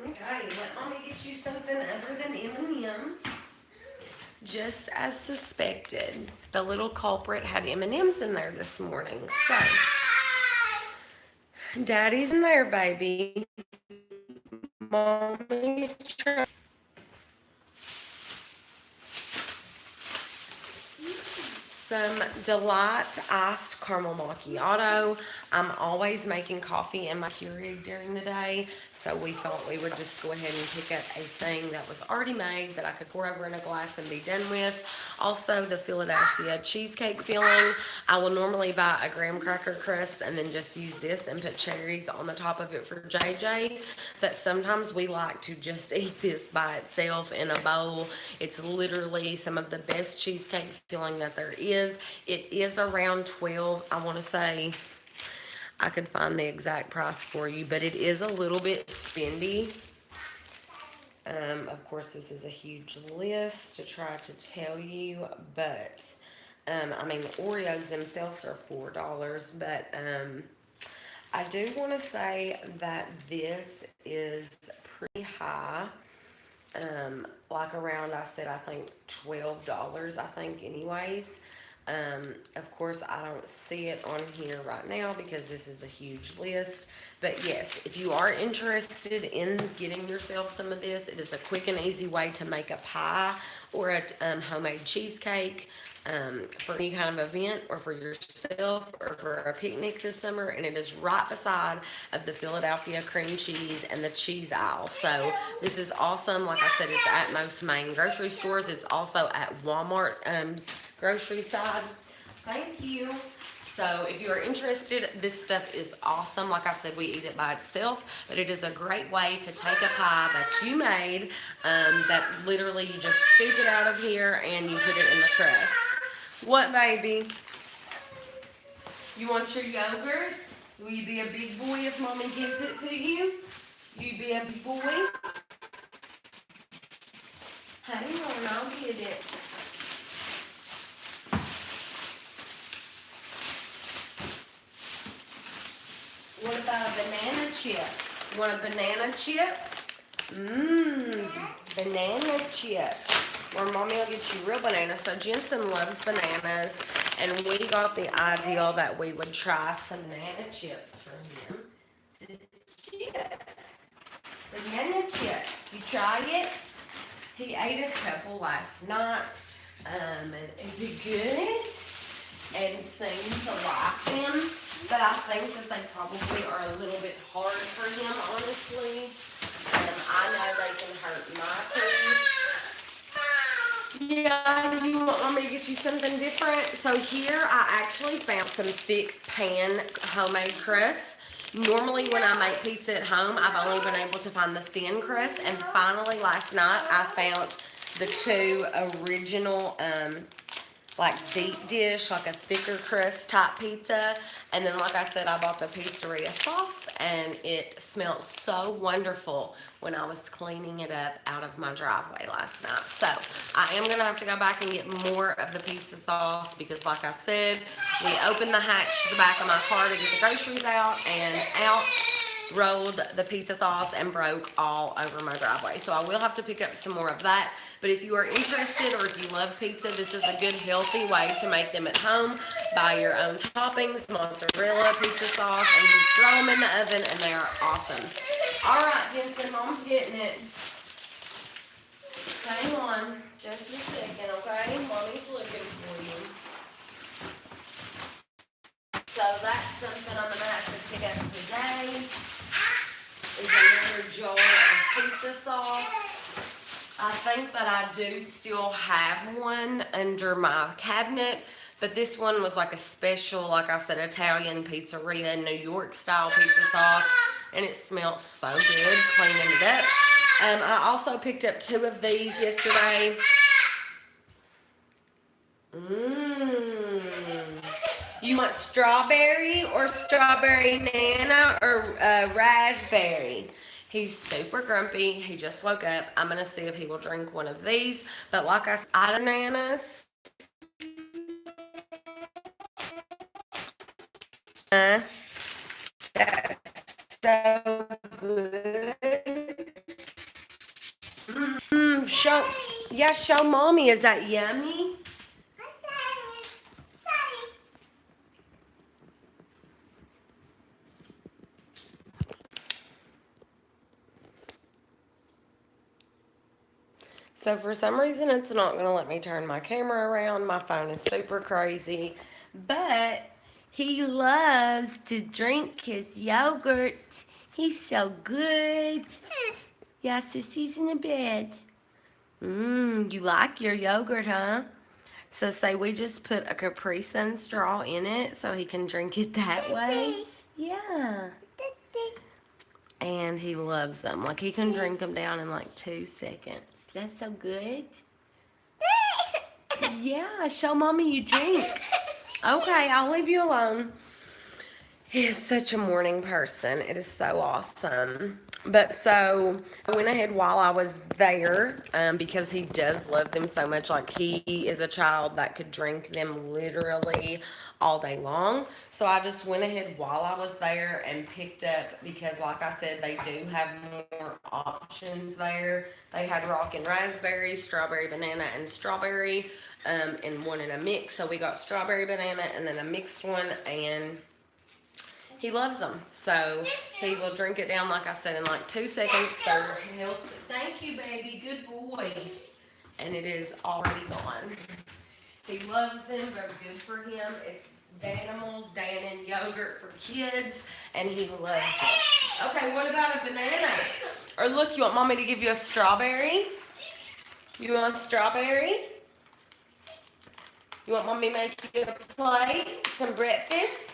[SPEAKER 1] Okay, let mommy get you something other than M&M's. Just as suspected, the little culprit had M&M's in there this morning. So, Daddy's in there, baby. Mommy's trying. Some Delight iced caramel macchiato. I'm always making coffee in my Keurig during the day, So we thought we would just go ahead and pick up a thing that was already made that I could pour over in a glass and be done with. Also, the Philadelphia cheesecake filling. I will normally buy a graham cracker crust and then just use this and put cherries on the top of it for JJ. But sometimes we like to just eat this by itself in a bowl. It's literally some of the best cheesecake filling that there is. It is around 12, I want to say. I can find the exact price for you, but it is a little bit spendy. Of course, this is a huge list to try to tell you, but I mean, the Oreos themselves are $4, but I do want to say that this is pretty high. Like around, I said, I think $12, I think, anyways. Of course, I don't see it on here right now because this is a huge list. But yes, if you are interested in getting yourself some of this, it is a quick and easy way to make a pie or a homemade cheesecake for any kind of event or for yourself or for a picnic this summer. And it is right beside of the Philadelphia cream cheese and the cheese aisle. So this is awesome. Like I said, it's at most main grocery stores. It's also at Walmart grocery side. Thank you. So if you are interested, this stuff is awesome. Like I said, we eat it by itself, but it is a great way to take a pie that you made, that literally you just scoop it out of here and you put it in the crust. What, baby? You want your yogurt? Will you be a big boy if Mommy gives it to you? You be a big boy? Hang on, I'll get it. What about a banana chip? You want a banana chip? Banana chip. Or Mommy will get you real bananas. So Jensen loves bananas, and we got the idea that we would try some banana chips for him. Chip. Banana chip. You try it? He ate a couple last night. Is it good? And seems to like them. But I think that they probably are a little bit hard for him, honestly. I know they can hurt my teeth. Yeah, you want me to get you something different? So here I actually found some thick pan homemade crusts. Normally when I make pizza at home, I've only been able to find the thin crust. And finally last night I found the two original like deep dish, like a thicker crust type pizza. And then like I said, I bought the pizzeria sauce and it smelled so wonderful when I was cleaning it up out of my driveway last night. So I am gonna have to go back and get more of the pizza sauce because like I said, we opened the hatch to the back of my car to get the groceries out, and out rolled the pizza sauce and broke all over my driveway. So I will have to pick up some more of that. But if you are interested or if you love pizza, this is a good healthy way to make them at home. Buy your own toppings, mozzarella, pizza sauce, and you throw them in the oven and they are awesome. All right, Jensen, Mom's getting it. Hang on just a second, okay? Mommy's looking for you. So that's something I'm gonna have to pick up today. Is another jar of pizza sauce. I think that I do still have one under my cabinet, but this one was like a special, like I said, Italian pizzeria, New York style pizza sauce, and it smelled so good cleaning it up. I also picked up 2 of these yesterday. You want strawberry or strawberry nana or raspberry? He's super grumpy. He just woke up. I'm going to see if he will drink one of these. But like I said, I don't bananas. That's so good. Show Mommy. Is that yummy? So for some reason, it's not going to let me turn my camera around. My phone is super crazy. But he loves to drink his yogurt.
[SPEAKER 2] He's so good. Yeah, Sissy's in the bed. You like your yogurt, huh? So say we just put a Capri Sun straw in it so he can drink it that way. Yeah. And he loves them. Like he can drink them down in like 2 seconds. That's so good. Yeah, show mommy you drink. Okay, I'll leave you alone. He is such a morning person. It is so awesome. But so I went ahead while I was there because he does love them so much. Like he is a child that could drink them literally all day long. So I just went ahead while I was there and picked up because like I said, they do have more options there. They had rock and raspberry, strawberry, banana, and strawberry and one in a mix. So we got strawberry, banana, and then a mixed one, and he loves them. So he will drink it down, like I said, in like 2 seconds. They're healthy. Thank you, baby. Good boy. And it is already gone. He loves them. They're good for him. It's Danimals, Danon yogurt for kids, and he loves it. Okay, what about a banana? Or look, you want mommy to give you a strawberry? You want a strawberry? You want mommy to make you a plate? Some breakfast?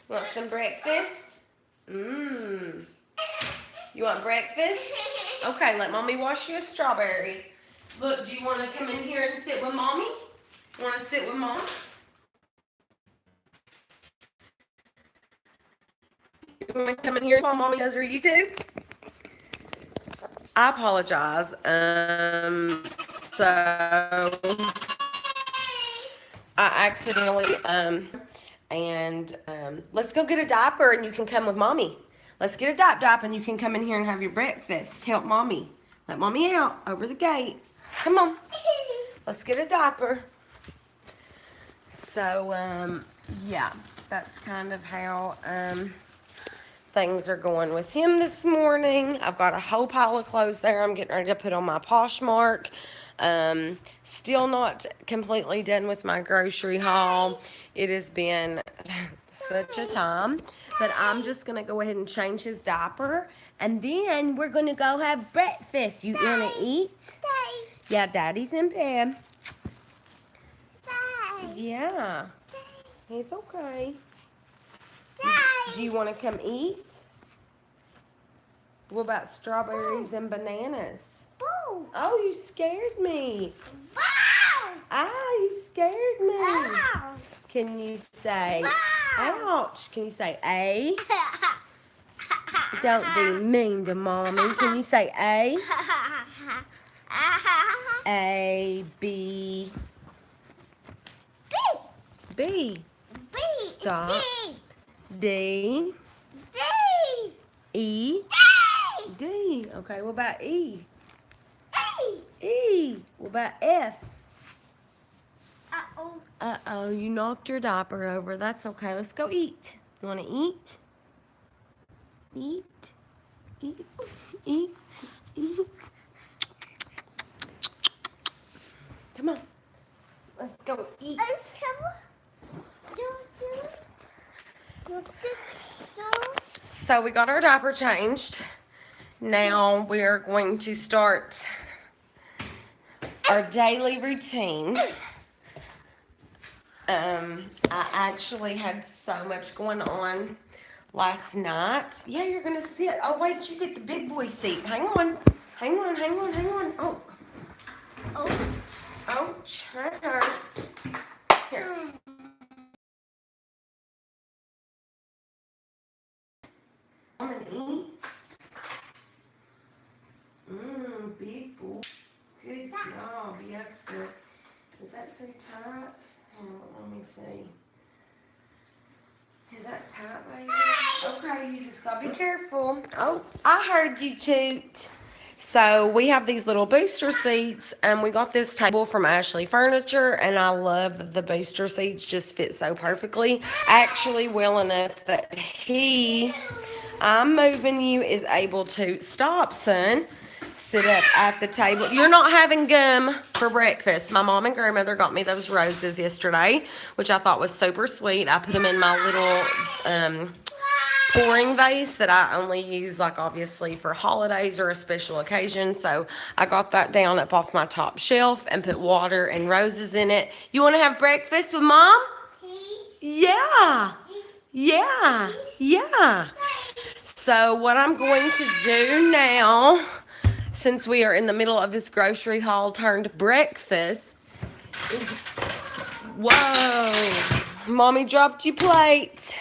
[SPEAKER 2] You want some breakfast? You want breakfast? Okay, let mommy wash you a strawberry. Look, do you want to come in here and sit with mommy? You want to sit with mom? You want to come in here while mommy does her YouTube? I apologize. So I accidentally let's go get a diaper and you can come with mommy. Let's get a diaper and you can come in here and have your breakfast. Help mommy. Let mommy out over the gate. Come on. Let's get a diaper. So yeah, that's kind of how things are going with him this morning. I've got a whole pile of clothes there. I'm getting ready to put on my Poshmark. Still not completely done with my grocery haul. It has been such a time. But I'm just going to go ahead and change his diaper. And then we're going to go have breakfast. You want to eat? Daddy. Yeah, Daddy's in bed. Daddy. Yeah. Daddy. He's okay. Daddy. Do you want to come eat? What about strawberries and bananas? Boo. Oh, you scared me. Wow. Ah, you scared me. Wow. Can you say, wow. Ouch. Can you say A? Don't be mean to mommy. Can you say A? A, B. B. B. B. Stop. D. D. E. D. D. Okay, what about E? E. E. What about F? Uh-oh. Uh-oh, you knocked your diaper over. That's okay. Let's go eat. You want to eat? Eat. Eat. Eat. Eat. Come on. Let's go eat. So we got our diaper changed. Now we are going to start our daily routine. I actually had so much going on last night. Yeah, you're gonna sit. Oh wait, you get the big boy seat. Hang on. Hang on, hang on, hang on. Oh. Oh. Ouch, that hurts. Here. I'm gonna eat. Big boy. Good job, yes, sir. Is that too tight? Let me see. Is that tight, baby? Okay, you just gotta be careful. Oh, I heard you toot. So we have these little booster seats, and we got this table from Ashley Furniture, and I love that the booster seats just fit so perfectly. Actually, well enough that I'm moving you, is able to stop, son. Sit up at the table. You're not having gum for breakfast. My mom and grandmother got me those roses yesterday, which I thought was super sweet. I put them in my little pouring vase that I only use, like, obviously for holidays or a special occasion. So I got that down up off my top shelf and put water and roses in it. You want to have breakfast with Mom? Yeah. Yeah. Yeah. So what I'm going to do now, since we are in the middle of this grocery haul turned breakfast, whoa, Mommy dropped your plate,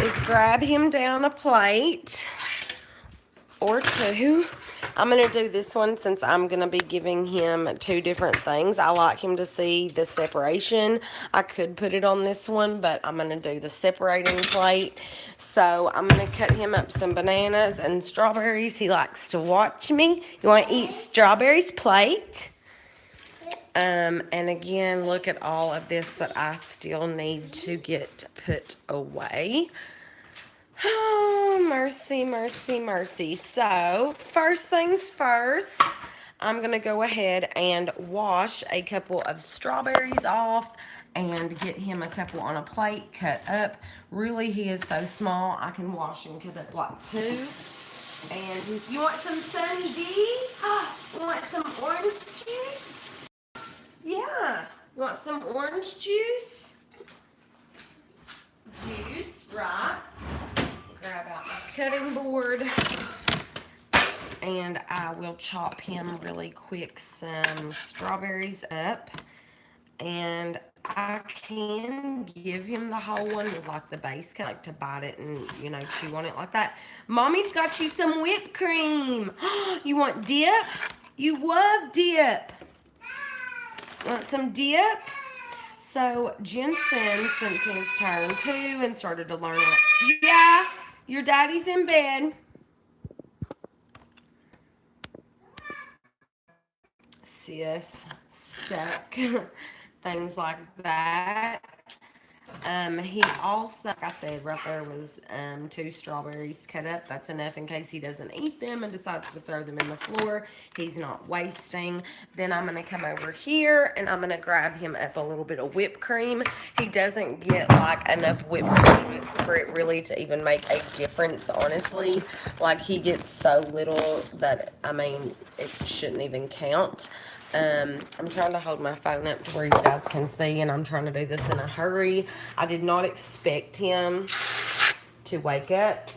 [SPEAKER 2] is grab him down a plate or two. I'm going to do this one since I'm going to be giving him two different things. I like him to see the separation. I could put it on this one, but I'm going to do the separating plate. So I'm going to cut him up some bananas and strawberries. He likes to watch me. You want to eat strawberries? Plate? And again, look at all of this that I still need to get put away. Oh, mercy, mercy, mercy. So, first things first, I'm going to go ahead and wash a couple of strawberries off and get him a couple on a plate cut up. Really, he is so small, I can wash and cut up like two. And you want some Sunny D? You want some orange juice? Yeah. You want some orange juice? Juice, right. Grab out my cutting board and I will chop him really quick some strawberries up, and I can give him the whole one with like the base cut, like to bite it and, you know, chew on it like that. Mommy's got you some whipped cream. You want dip? You love dip. Want some dip? So Jensen, since he's turned 2 and started to learn it, yeah, your daddy's in bed. Sis, stuck, things like that. He also, like I said, right there was 2 strawberries cut up. That's enough in case he doesn't eat them and decides to throw them in the floor. He's not wasting. Then I'm going to come over here and I'm going to grab him up a little bit of whipped cream. He doesn't get like enough whipped cream for it really to even make a difference, honestly. Like, he gets so little that, I mean, it shouldn't even count. I'm trying to hold my phone up to where you guys can see, and I'm trying to do this in a hurry. I did not expect him to wake up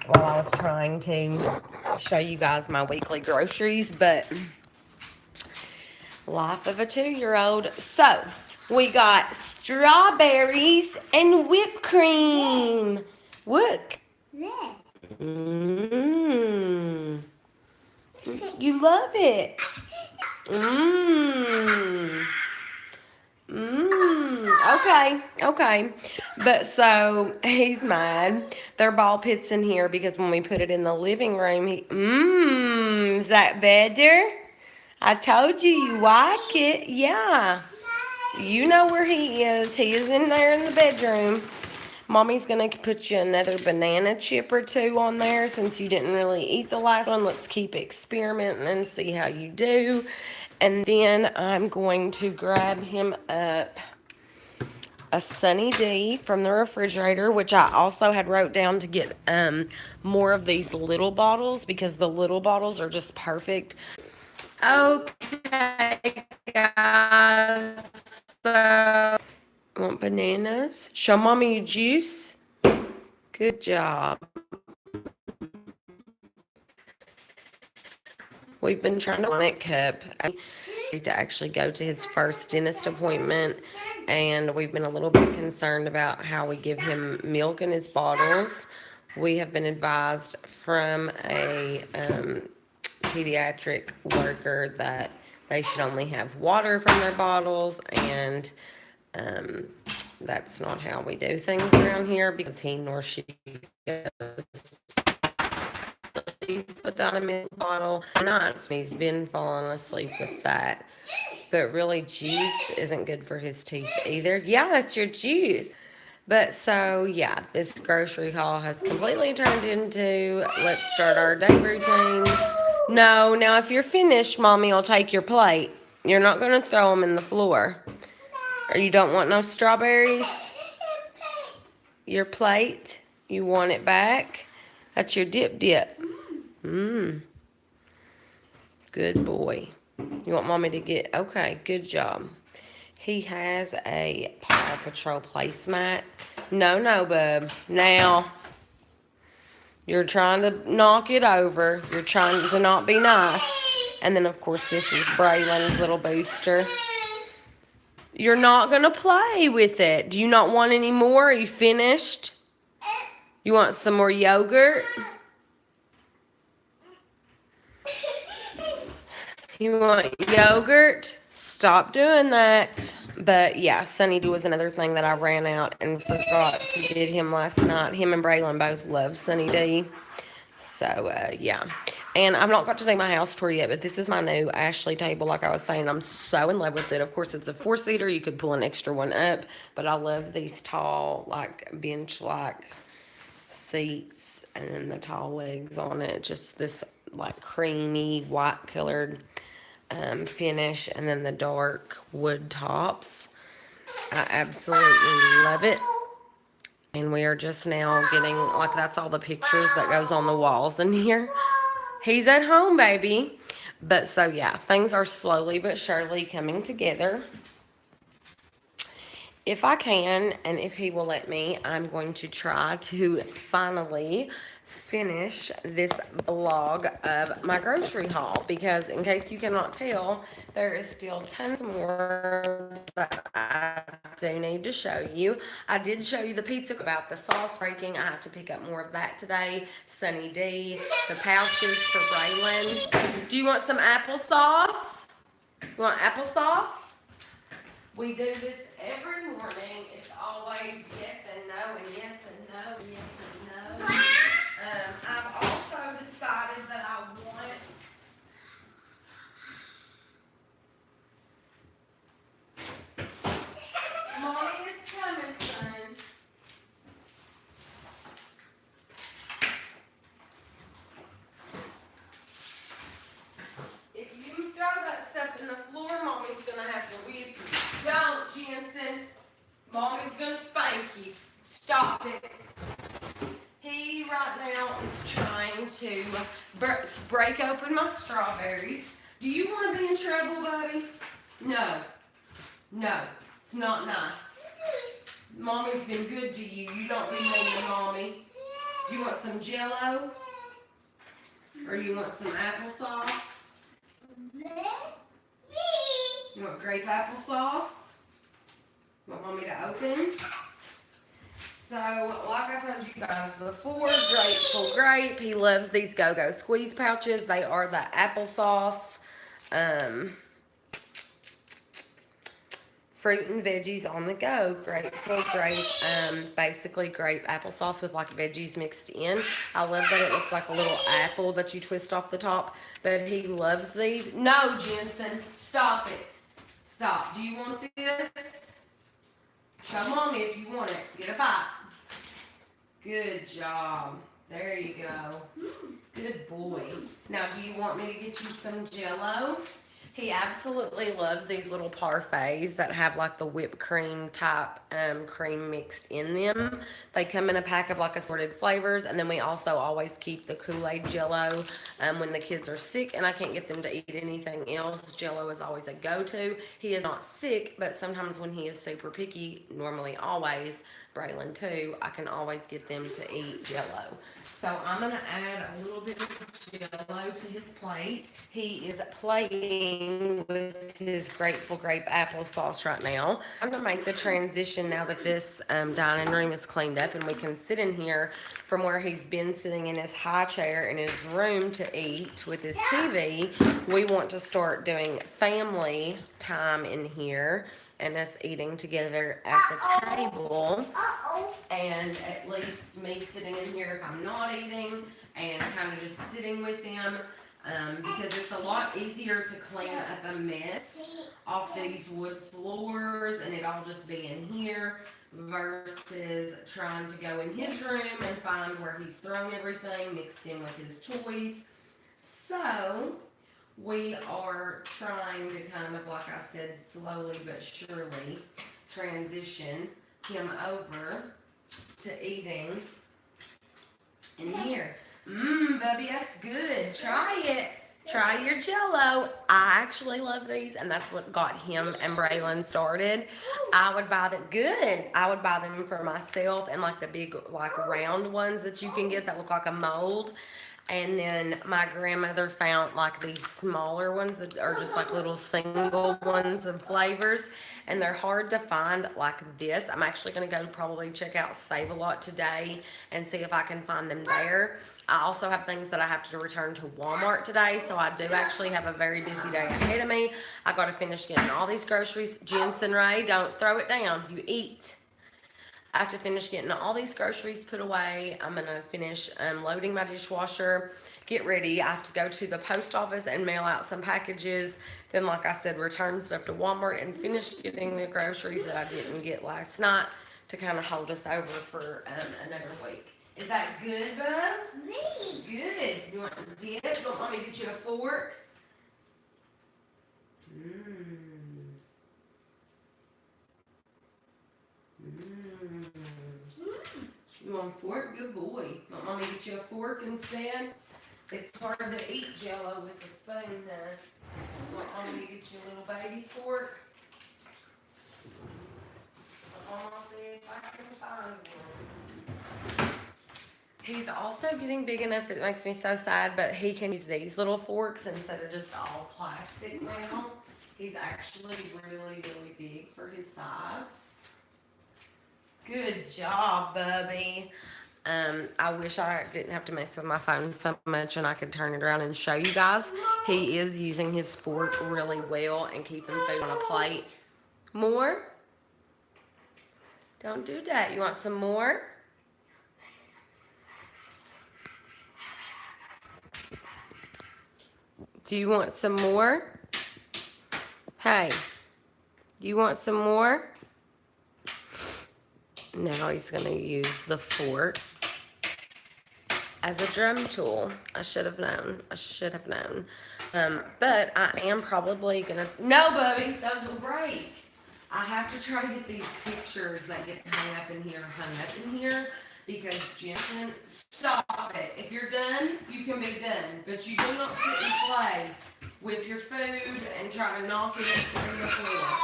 [SPEAKER 2] while I was trying to show you guys my weekly groceries, but life of a 2-year-old. So, we got strawberries and whipped cream. Look. Mmm. You love it. Mmm. Mmm. Okay. But so he's mad. There are ball pits in here because when we put it in the living room, is that better? I told you like it. Yeah. You know where he is. He is in there in the bedroom. Mommy's going to put you another banana chip or 2 on there since you didn't really eat the last one. Let's keep experimenting and see how you do. And then I'm going to grab him up a Sunny D from the refrigerator, which I also had wrote down to get more of these little bottles because the little bottles are just perfect. Okay, guys. So, want bananas? Show Mommy your juice. Good job. We've been trying to run it cup to actually go to his first dentist appointment, and we've been a little bit concerned about how we give him milk in his bottles. We have been advised from a pediatric worker that they should only have water from their bottles, and that's not how we do things around here because he nor she goes without a milk bottle. Not, he's been falling asleep with that. But really, juice isn't good for his teeth either. Yeah, that's your juice. But so, yeah, this grocery haul has completely turned into let's start our day routine. No, now if you're finished, Mommy will take your plate. You're not going to throw them in the floor. Or you don't want no strawberries? Your plate? You want it back? That's your dip dip. Good boy. You want mommy to get, okay, good job. He has a Paw Patrol placemat. No, bub. Now, you're trying to knock it over. You're trying to not be nice. And then, of course, this is Braylon's little booster. You're not going to play with it. Do you not want any more? Are you finished? You want some more yogurt? You want yogurt? Stop doing that. But yeah, Sunny D was another thing that I ran out and forgot to get him last night. Him and Braylon both love Sunny D. So yeah. And I've not got to take my house tour yet, but this is my new Ashley table. Like I was saying, I'm so in love with it. Of course, it's a 4-seater. You could pull an extra one up, but I love these tall, like bench-like seats and then the tall legs on it. Just this like creamy white colored finish, and then the dark wood tops. I absolutely love it. And we are just now getting, like, that's all the pictures that goes on the walls in here. He's at home, baby. But so yeah, things are slowly but surely coming together. If I can, and if he will let me, I'm going to try to finally finish this vlog of my grocery haul, because in case you cannot tell, there is still tons more that I do need to show you. I did show you the pizza about the sauce breaking. I have to pick up more of that today. Sunny D, the pouches for Braylon. Do you want some applesauce? You want applesauce? We do this every morning. It's always yes and no and yes and no and yes and no. I've also decided that I want Mommy is coming, son. If you throw that stuff in the floor, Mommy's gonna have to whip you. Don't, Jensen. Mommy's gonna spank you. Stop it. He right now is trying to break open my strawberries. Do you want to be in trouble, buddy? No. No. It's not nice. Mommy's been good to you. You don't be mean to Mommy. Do you want some Jell-O? Or you want some applesauce? You want grape applesauce? You want Mommy to open? So, like I told you guys before, Grateful Grape, he loves these Go-Go squeeze pouches. They are the applesauce, fruit and veggies on the go. Grateful Grape, basically grape applesauce with like veggies mixed in. I love that it looks like a little apple that you twist off the top, but he loves these. No, Jensen, stop it. Stop. Do you want this? Show Mommy if you want it. Get a bite. Good job. There you go. Good boy. Now, do you want me to get you some Jell-O? He absolutely loves these little parfaits that have like the whipped cream type cream mixed in them. They come in a pack of like assorted flavors, and then we also always keep the Kool-Aid Jell-O when the kids are sick and I can't get them to eat anything else. Jell-O is always a go-to. He is not sick, but sometimes when he is super picky, normally always, Braylon too, I can always get them to eat Jell-O. So I'm going to add a little bit of Jell-O to his plate. He is playing with his Grateful Grape applesauce right now. I'm going to make the transition now that this dining room is cleaned up and we can sit in here from where he's been sitting in his high chair in his room to eat with his TV. We want to start doing family time in here and us eating together at the table, and at least me sitting in here if I'm not eating, and kind of just sitting with them, because it's a lot easier to clean up a mess off these wood floors and it all just be in here versus trying to go in his room and find where he's thrown everything mixed in with his toys. So we are trying to kind of, like I said, slowly but surely transition him over to eating In here. Bubby, that's good. Try it. Try your Jello. I actually love these, and that's what got him and Braylon started. I would buy them. Good. I would buy them for myself and like the big, like round ones that you can get that look like a mold. And then my grandmother found like these smaller ones that are just like little single ones of flavors. And they're hard to find like this. I'm actually going to go probably check out Save a Lot today and see if I can find them there. I also have things that I have to return to Walmart today. So I do actually have a very busy day ahead of me. I got to finish getting all these groceries. Jensen Ray, don't throw it down. You eat. I have to finish getting all these groceries put away. I'm going to finish loading my dishwasher, get ready. I have to go to the post office and mail out some packages. Then, like I said, return stuff to Walmart and finish getting the groceries that I didn't get last night to kind of hold us over for another week. Is that good, bub?
[SPEAKER 3] Me.
[SPEAKER 2] Good. You want to dip? You want me to get you a fork? You want a fork? Good boy. Want mommy to get you a fork instead? It's hard to eat Jello with a spoon, huh? Want mommy to get you a little baby fork? I'll see if I can find one. He's also getting big enough, it makes me so sad, but he can use these little forks instead of just all plastic now. He's actually really, really big for his size. Good job, Bubby. I wish I didn't have to mess with my phone so much and I could turn it around and show you guys. He is using his fork really well and keeping food on a plate. More? Don't do that. You want some more? Do you want some more? Hey, do you want some more? Now he's going to use the fork as a drum tool. I should have known. I should have known. But I am probably going to... No, Bubby, those will break. I have to try to get these pictures that get hung up in here because Jensen, stop it. If you're done, you can be done. But you do not sit and play with your food and try to knock it in the floor.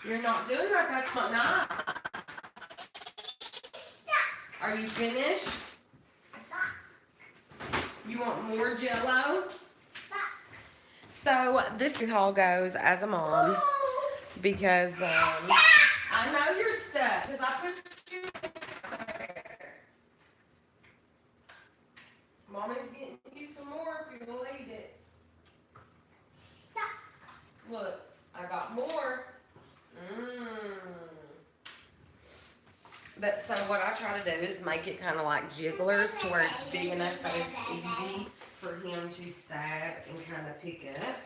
[SPEAKER 2] You're not doing that. That's not nice. Are you finished? You want more Jello? So this haul goes as a mom because I know you're stuck because I put you there. Mommy's getting you some more if you will eat it. Look, I got more. But so what I try to do is make it kind of like jigglers to where it's big enough that it's easy for him to stab and kind of pick up.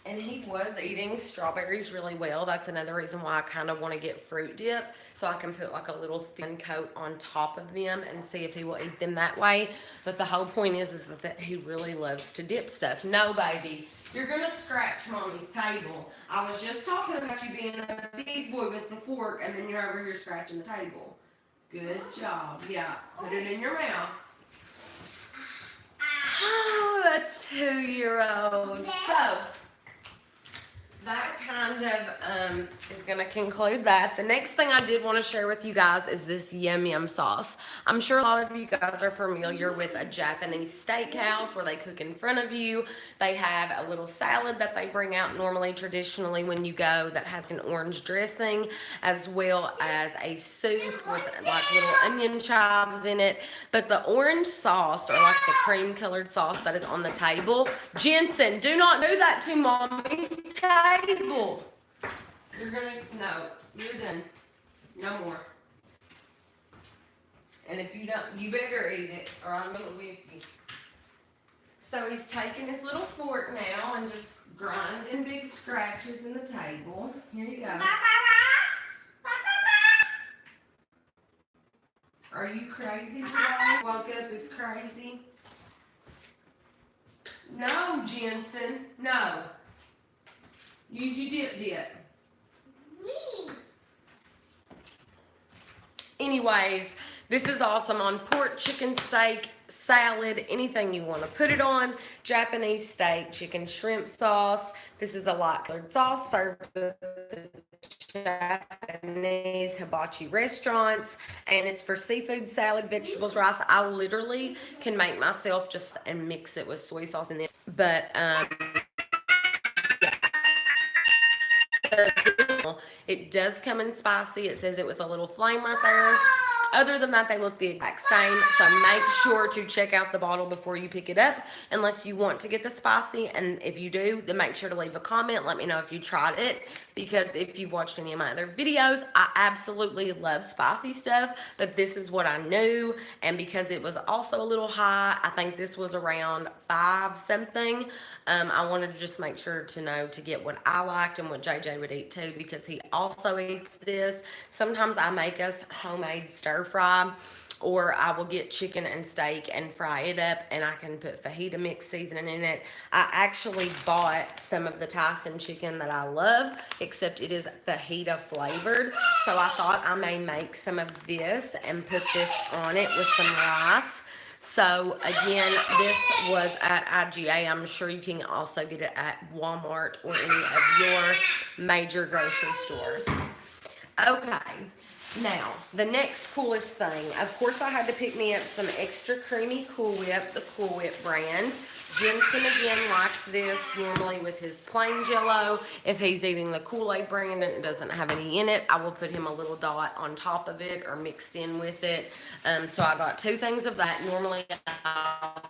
[SPEAKER 2] And he was eating strawberries really well. That's another reason why I kind of want to get fruit dip so I can put like a little thin coat on top of them and see if he will eat them that way. But the whole point is that he really loves to dip stuff. No, baby. You're going to scratch Mommy's table. I was just talking about you being a big boy with the fork, and then you're over here scratching the table. Good job. Yeah, put it in your mouth. Oh, a 2-year-old. So, that kind of is going to conclude that. The next thing I did want to share with you guys is this Yum Yum sauce. I'm sure a lot of you guys are familiar with a Japanese steakhouse where they cook in front of you. They have a little salad that they bring out normally traditionally when you go that has an orange dressing, as well as a soup with like little onion chives in it. But the orange sauce, or like the cream colored sauce that is on the table, Jensen, do not do that to Mommy's table. You're gonna, no, you're done. No more. And if you don't, you better eat it or I'm gonna whip you. So he's taking his little fork now and just grinding big scratches in the table. Here you go. Are you crazy today? Woke up is crazy? No, Jensen, no. Use your dip. Anyways, this is awesome on pork, chicken, steak, salad, anything you want to put it on. Japanese steak, chicken shrimp sauce. This is a light colored sauce served with the Japanese hibachi restaurants, and it's for seafood, salad, vegetables, rice. I literally can make myself just and mix it with soy sauce in this, but it does come in spicy. It says it with a little flame right there. Other than that, they look the exact same. So make sure to check out the bottle before you pick it up, unless you want to get the spicy. And if you do, then make sure to leave a comment. Let me know if you tried it, because if you've watched any of my other videos, I absolutely love spicy stuff, but this is what I knew. And because it was also a little high, I think this was around 5 something. I wanted to just make sure to know to get what I liked and what JJ would eat too, because he also eats this. Sometimes I make us homemade stir fry, or I will get chicken and steak and fry it up, and I can put fajita mix seasoning in it. I actually bought some of the Tyson chicken that I love, except it is fajita flavored. So I thought I may make some of this and put this on it with some rice. So again, this was at IGA. I'm sure you can also get it at Walmart or any of your major grocery stores. Okay, now the next coolest thing. Of course, I had to pick me up some extra creamy Cool Whip, the Cool Whip brand. Jensen again likes this normally with his plain Jello. If he's eating the Kool-Aid brand and it doesn't have any in it, I will put him a little dot on top of it or mixed in with it. So I got 2 things of that. Normally I'll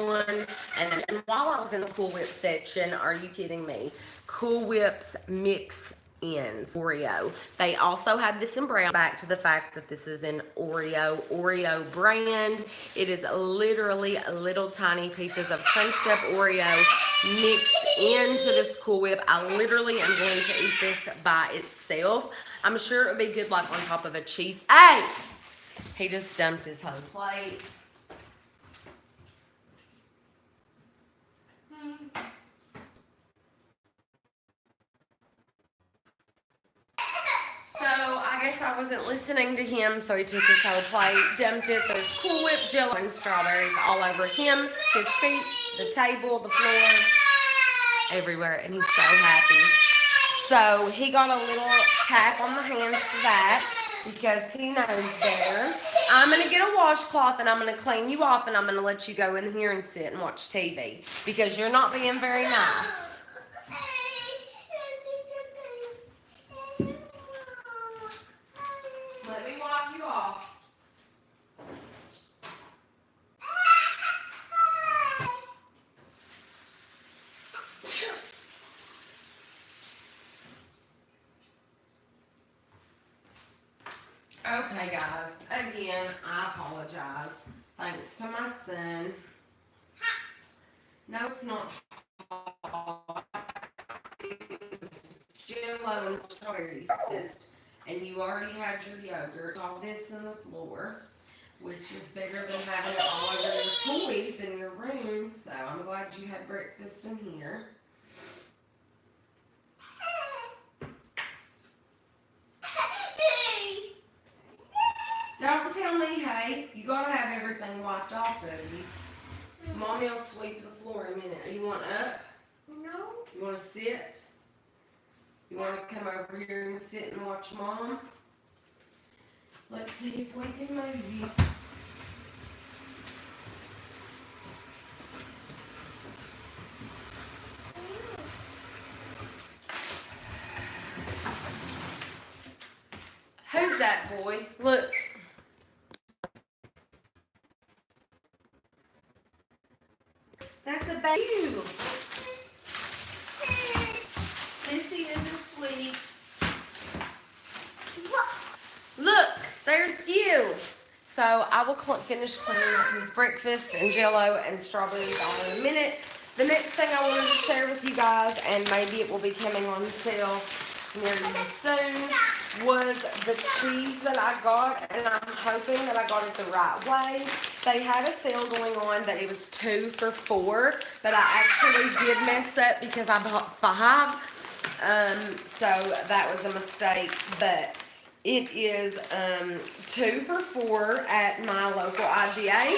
[SPEAKER 2] one. And while I was in the Cool Whip section, are you kidding me? Cool Whip's mix ins Oreo. They also have this in brown. Back to the fact that this is an Oreo brand. It is literally little tiny pieces of crunched up Oreo mixed into this Cool Whip. I literally am going to eat this by itself. I'm sure it would be good like on top of a cheese. Hey! He just dumped his whole plate. So I guess I wasn't listening to him, so he took his whole plate, dumped it. There's Cool Whip Jello and strawberries all over him, his seat, the table, the floor, everywhere, and he's so happy. So he got a little tap on the hands for that, because he knows better. I'm going to get a washcloth and I'm going to clean you off, and I'm going to let you go in here and sit and watch TV, because you're not being very nice. Let me wipe you off. Okay, guys. Again, I apologize. Thanks to my son. No, it's not hot. It's Jello and strawberries. And you already had your yogurt. All this on the floor, which is better than having it all over your toys in your room. So I'm glad you had breakfast in here. Don't tell me, hey, you gotta have everything wiped off of you. Mommy will sweep the floor in a minute. You want up?
[SPEAKER 3] No.
[SPEAKER 2] You want to sit? You want to come over here and sit and watch Mom? Let's see if we can move you. Who's that boy? Look. That's a baby. Sissy isn't sweet. Look, there's you. So I will finish cleaning up his breakfast and Jello and strawberries all in a minute. The next thing I wanted to share with you guys, and maybe it will be coming on sale near you soon, was the cheese that I got, and I'm hoping that I got it the right way. They had a sale going on that it was 2 for $4, but I actually did mess up because I bought 5. So that was a mistake, but it is 2 for $4 at my local IGA.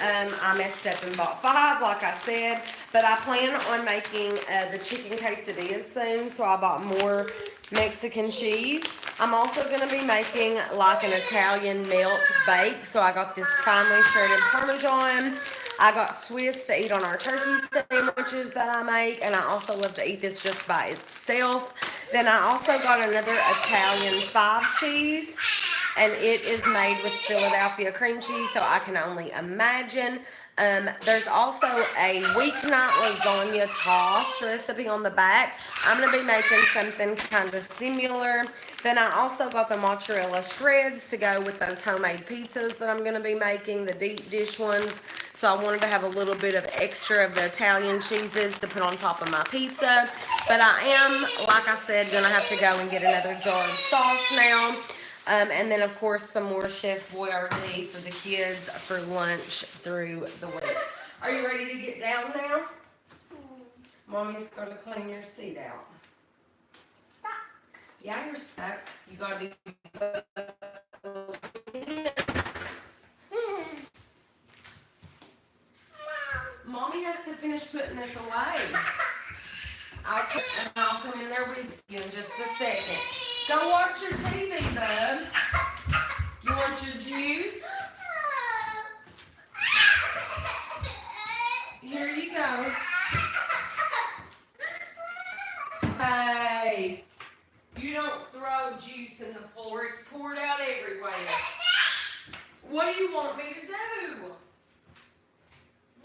[SPEAKER 2] I messed up and bought 5, like I said, but I plan on making the chicken quesadillas soon, so I bought more Mexican cheese. I'm also going to be making like an Italian melt bake, so I got this finely shredded Parmesan. I got Swiss to eat on our turkey sandwiches that I make, and I also love to eat this just by itself. Then I also got another Italian 5 cheese, and it is made with Philadelphia cream cheese, so I can only imagine. There's also a weeknight lasagna toss recipe on the back. I'm going to be making something kind of similar. Then I also got the mozzarella shreds to go with those homemade pizzas that I'm going to be making, the deep dish ones. So I wanted to have a little bit of extra of the Italian cheeses to put on top of my pizza. But I am, like I said, going to have to go and get another jar of sauce now. And then, of course, some more Chef Boyardee for the kids for lunch through the week. Are you ready to get down now? Mommy's going to clean your seat out. Yeah, you're stuck. You got to be... Mommy has to finish putting this away. I'll come in there with you in just a second. Go watch your TV, bub. You want your juice? Here you go. Hey, you don't throw juice in the floor. It's poured out everywhere. What do you want me to do?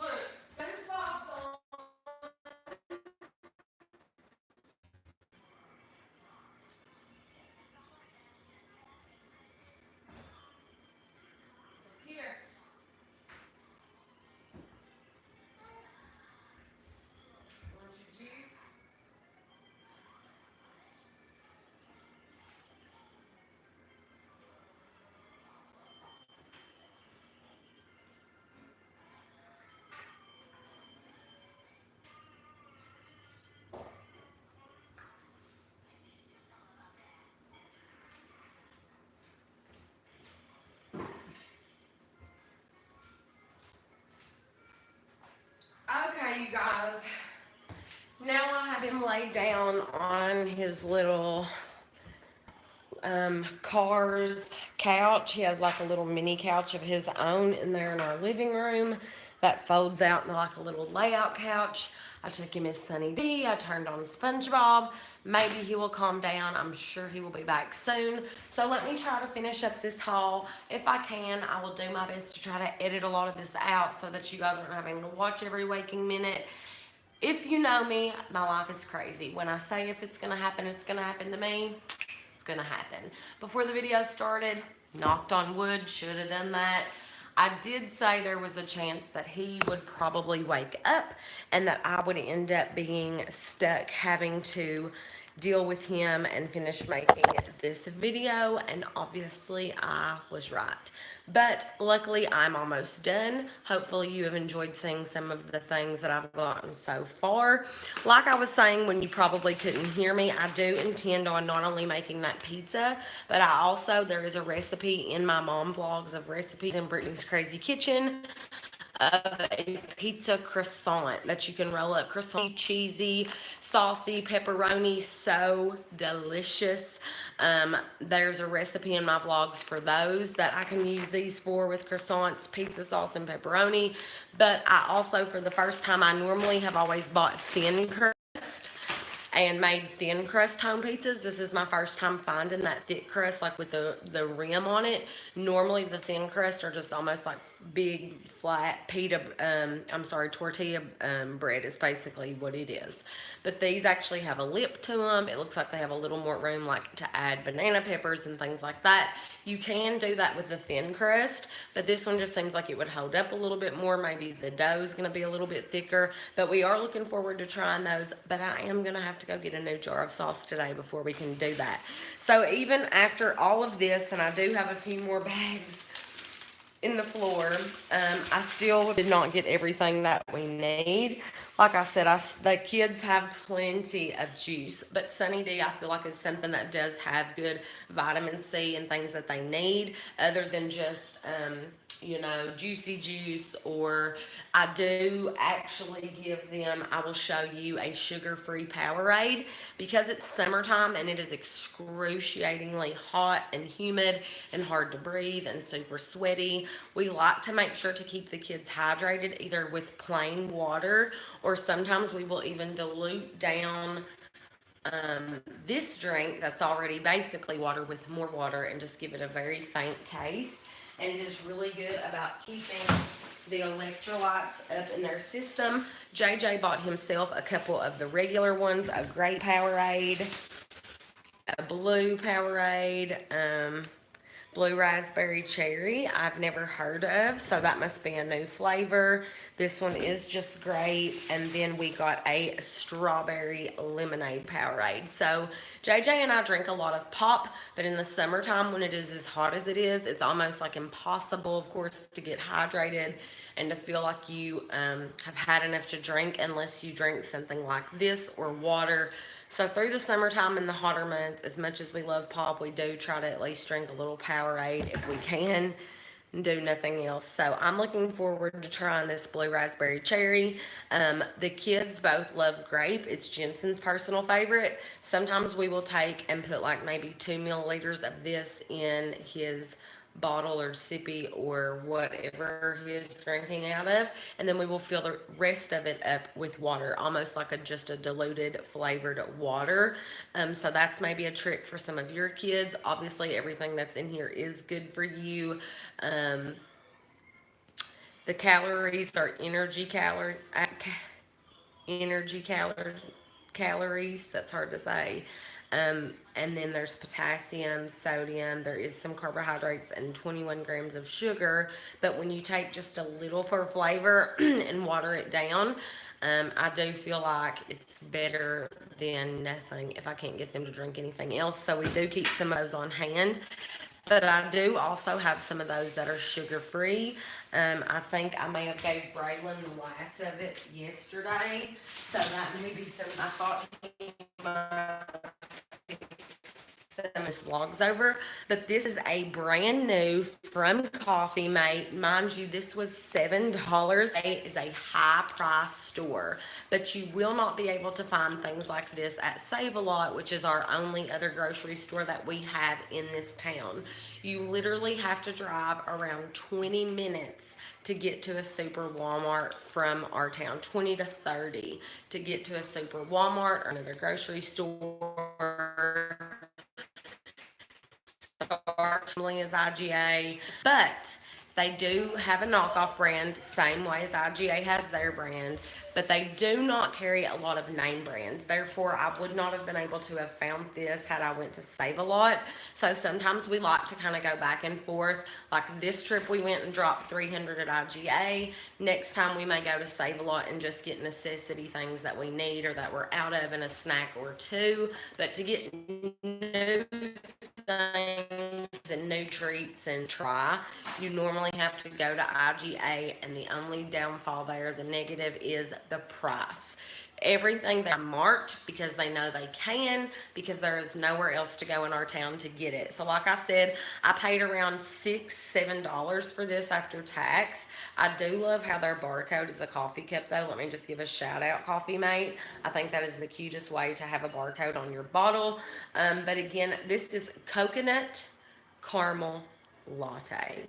[SPEAKER 2] Look, spin pop on. Here. Want your juice? Okay, you guys. Now I have him laid down on his little Cars couch. He has like a little mini couch of his own in there in our living room that folds out into like a little layout couch. I took him his Sunny D. I turned on SpongeBob. Maybe he will calm down. I'm sure he will be back soon. So let me try to finish up this haul. If I can, I will do my best to try to edit a lot of this out so that you guys aren't having to watch every waking minute. If you know me, my life is crazy. When I say if it's going to happen, it's going to happen to me. It's going to happen. Before the video started, knocked on wood, should have done that. I did say there was a chance that he would probably wake up and that I would end up being stuck having to deal with him and finish making this video, and obviously I was right. But luckily I'm almost done. Hopefully you have enjoyed seeing some of the things that I've gotten so far. Like I was saying when you probably couldn't hear me, I do intend on not only making that pizza, but there is a recipe in my mom vlogs of recipes in Brittney's Crazy Kitchen of a pizza croissant that you can roll up. Croissant, cheesy, saucy, pepperoni, so delicious. There's a recipe in my vlogs for those that I can use these for with croissants, pizza sauce, and pepperoni. But I also, for the first time, I normally have always bought thin crust and made thin crust home pizzas. This is my first time finding that thick crust, like with the rim on it. Normally the thin crust are just almost like big flat tortilla bread is basically what it is. But these actually have a lip to them. It looks like they have a little more room like to add banana peppers and things like that. You can do that with the thin crust, but this one just seems like it would hold up a little bit more. Maybe the dough is going to be a little bit thicker, but we are looking forward to trying those. But I am going to have to go get a new jar of sauce today before we can do that. So even after all of this, and I do have a few more bags in the floor. I still did not get everything that we need. Like I said, the kids have plenty of juice, but Sunny D I feel like is something that does have good vitamin C and things that they need, other than just juicy juice. Or I do actually give them, I will show you a sugar-free Powerade because it's summertime and it is excruciatingly hot and humid and hard to breathe and super sweaty. We like to make sure to keep the kids hydrated either with plain water, or sometimes we will even dilute down this drink that's already basically water with more water and just give it a very faint taste. And it is really good about keeping the electrolytes up in their system. JJ bought himself a couple of the regular ones, a gray Powerade, a blue Powerade, blue raspberry cherry I've never heard of, so that must be a new flavor. This one is just grape, and then we got a strawberry lemonade Powerade. So JJ and I drink a lot of pop, but in the summertime when it is as hot as it is, it's almost like impossible, of course, to get hydrated and to feel like you have had enough to drink unless you drink something like this or water. So through the summertime and the hotter months, as much as we love pop, we do try to at least drink a little Powerade if we can and do nothing else. So I'm looking forward to trying this blue raspberry cherry. The kids both love grape. It's Jensen's personal favorite. Sometimes we will take and put like maybe 2 milliliters of this in his bottle or sippy or whatever he is drinking out of, and then we will fill the rest of it up with water, almost like just a diluted flavored water. So that's maybe a trick for some of your kids. Obviously everything that's in here is good for you. The calories are calories. That's hard to say. And then there's potassium, sodium, there is some carbohydrates, and 21 grams of sugar. But when you take just a little for flavor and water it down, I do feel like it's better than nothing if I can't get them to drink anything else. So we do keep some of those on hand. But I do also have some of those that are sugar free. I think I may have gave Braylon the last of it yesterday, so that may be some. I thought he might Miss Vlogs over, but this is a brand new from Coffee Mate. Mind you, this was $7. It is a high price store, but you will not be able to find things like this at Save A Lot, which is our only other grocery store that we have in this town. You literally have to drive around 20 minutes to get to a super Walmart from our town, 20 to 30 to get to a super Walmart or another grocery store. Similarly as IGA, but they do have a knockoff brand, same way as IGA has their brand, but they do not carry a lot of name brands. Therefore, I would not have been able to have found this had I went to Save A Lot. So sometimes we like to kind of go back and forth. Like this trip, we went and dropped $300 at IGA. Next time, we may go to Save A Lot and just get necessity things that we need or that we're out of, and a snack or two. But to get new things and new treats and try, you normally have to go to IGA, and the only downfall there, the negative, is the price. Everything they marked because they know they can, because there is nowhere else to go in our town to get it. So like I said, I paid around $7 for this after tax. I do love how their barcode is a coffee cup though. Let me just give a shout out, Coffee Mate. I think that is the cutest way to have a barcode on your bottle. But again, this is coconut caramel latte.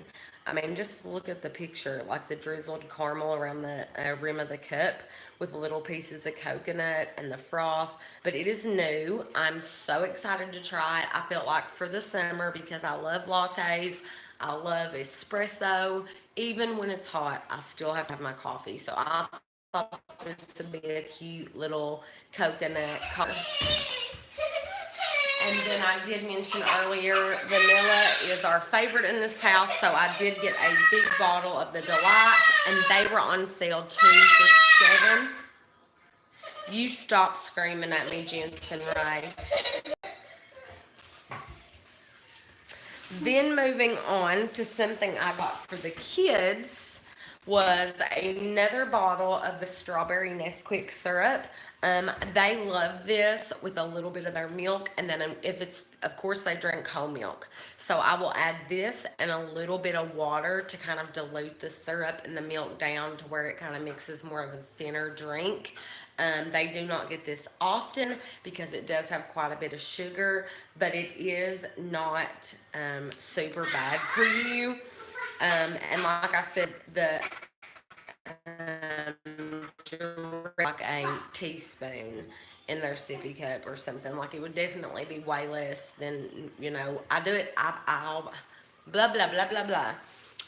[SPEAKER 2] I mean, just look at the picture, like the drizzled caramel around the rim of the cup with little pieces of coconut and the froth. But it is new. I'm so excited to try it. I felt like for the summer, because I love lattes, I love espresso. Even when it's hot, I still have to have my coffee. So I thought this would be a cute little coconut coffee. And then I did mention earlier, vanilla is our favorite in this house, so I did get a big bottle of the Delight, and they were on sale 2 for $7. You stop screaming at me, Jensen Ray. Then moving on to something I got for the kids was another bottle of the strawberry Nesquik syrup. They love this with a little bit of their milk, and then if it's, of course, they drink whole milk. So I will add this and a little bit of water to kind of dilute the syrup and the milk down to where it kind of mixes more of a thinner drink. They do not get this often because it does have quite a bit of sugar, but it is not super bad for you. And like I said, the like a teaspoon in their sippy cup or something. Like it would definitely be way less than, I do it, I'll blah, blah, blah, blah, blah.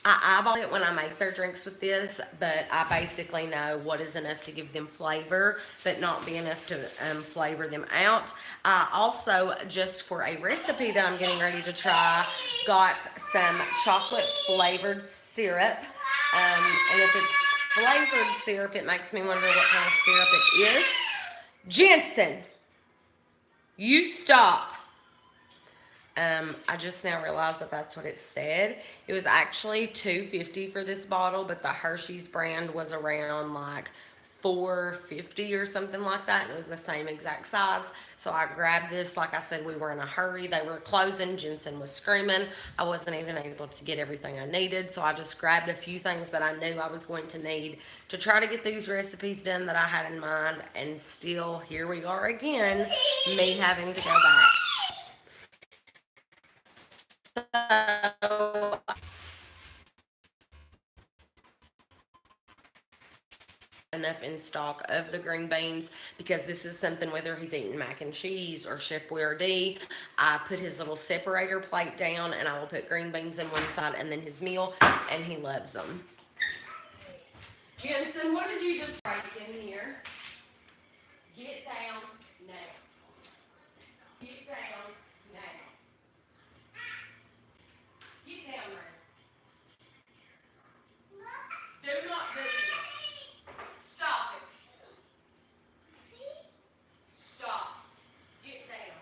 [SPEAKER 2] I eyeball it when I make their drinks with this, but I basically know what is enough to give them flavor, but not be enough to flavor them out. I also, just for a recipe that I'm getting ready to try, got some chocolate flavored syrup. And if it's flavored syrup, it makes me wonder what kind of syrup it is. Jensen, you stop. I just now realized that that's what it said. It was actually $2.50 for this bottle, but the Hershey's brand was around like $4.50 or something like that, and it was the same exact size. So I grabbed this. Like I said, we were in a hurry. They were closing. Jensen was screaming. I wasn't even able to get everything I needed, so I just grabbed a few things that I knew I was going to need to try to get these recipes done that I had in mind, and still here we are again, me having to go back. So enough in stock of the green beans, because this is something, whether he's eating mac and cheese or Chef Boyardee, I put his little separator plate down and I will put green beans in one side and then his meal, and he loves them. Jensen, what did you just break in here? Get down now. Get down now. Get down there. Do not do this. Stop it. Stop. Get down.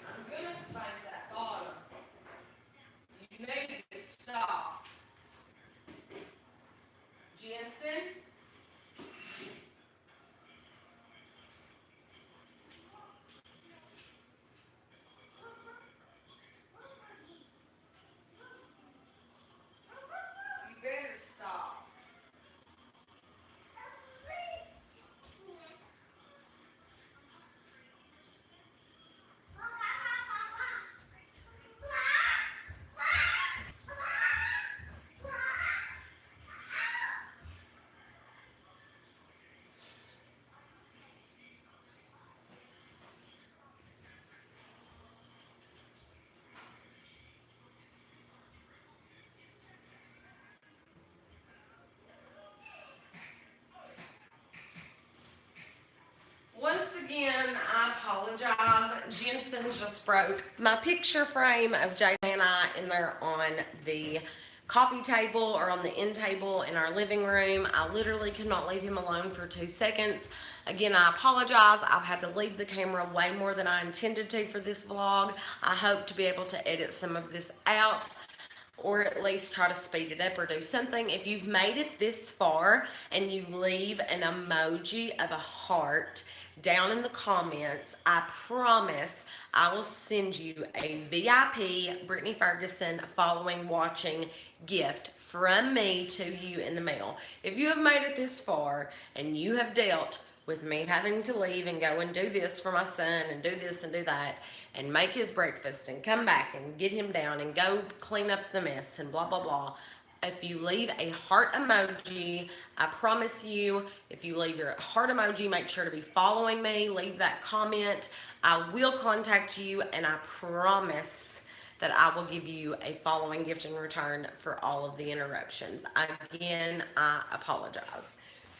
[SPEAKER 2] I'm gonna spank that bottom. You need to stop. Jensen? You better stop. Once again, I apologize. Jensen just broke my picture frame of Jay and I in there on the coffee table or on the end table in our living room. I literally could not leave him alone for 2 seconds. Again, I apologize. I've had to leave the camera way more than I intended to for this vlog. I hope to be able to edit some of this out, or at least try to speed it up or do something. If you've made it this far and you leave an emoji of a heart down in the comments, I promise I will send you a VIP Brittney Ferguson following watching gift from me to you in the mail. If you have made it this far and you have dealt with me having to leave and go and do this for my son and do this and do that and make his breakfast and come back and get him down and go clean up the mess and blah, blah, blah. If you leave a heart emoji, I promise you, if you leave your heart emoji, make sure to be following me, leave that comment. I will contact you, and I promise that I will give you a following gift in return for all of the interruptions. Again, I apologize.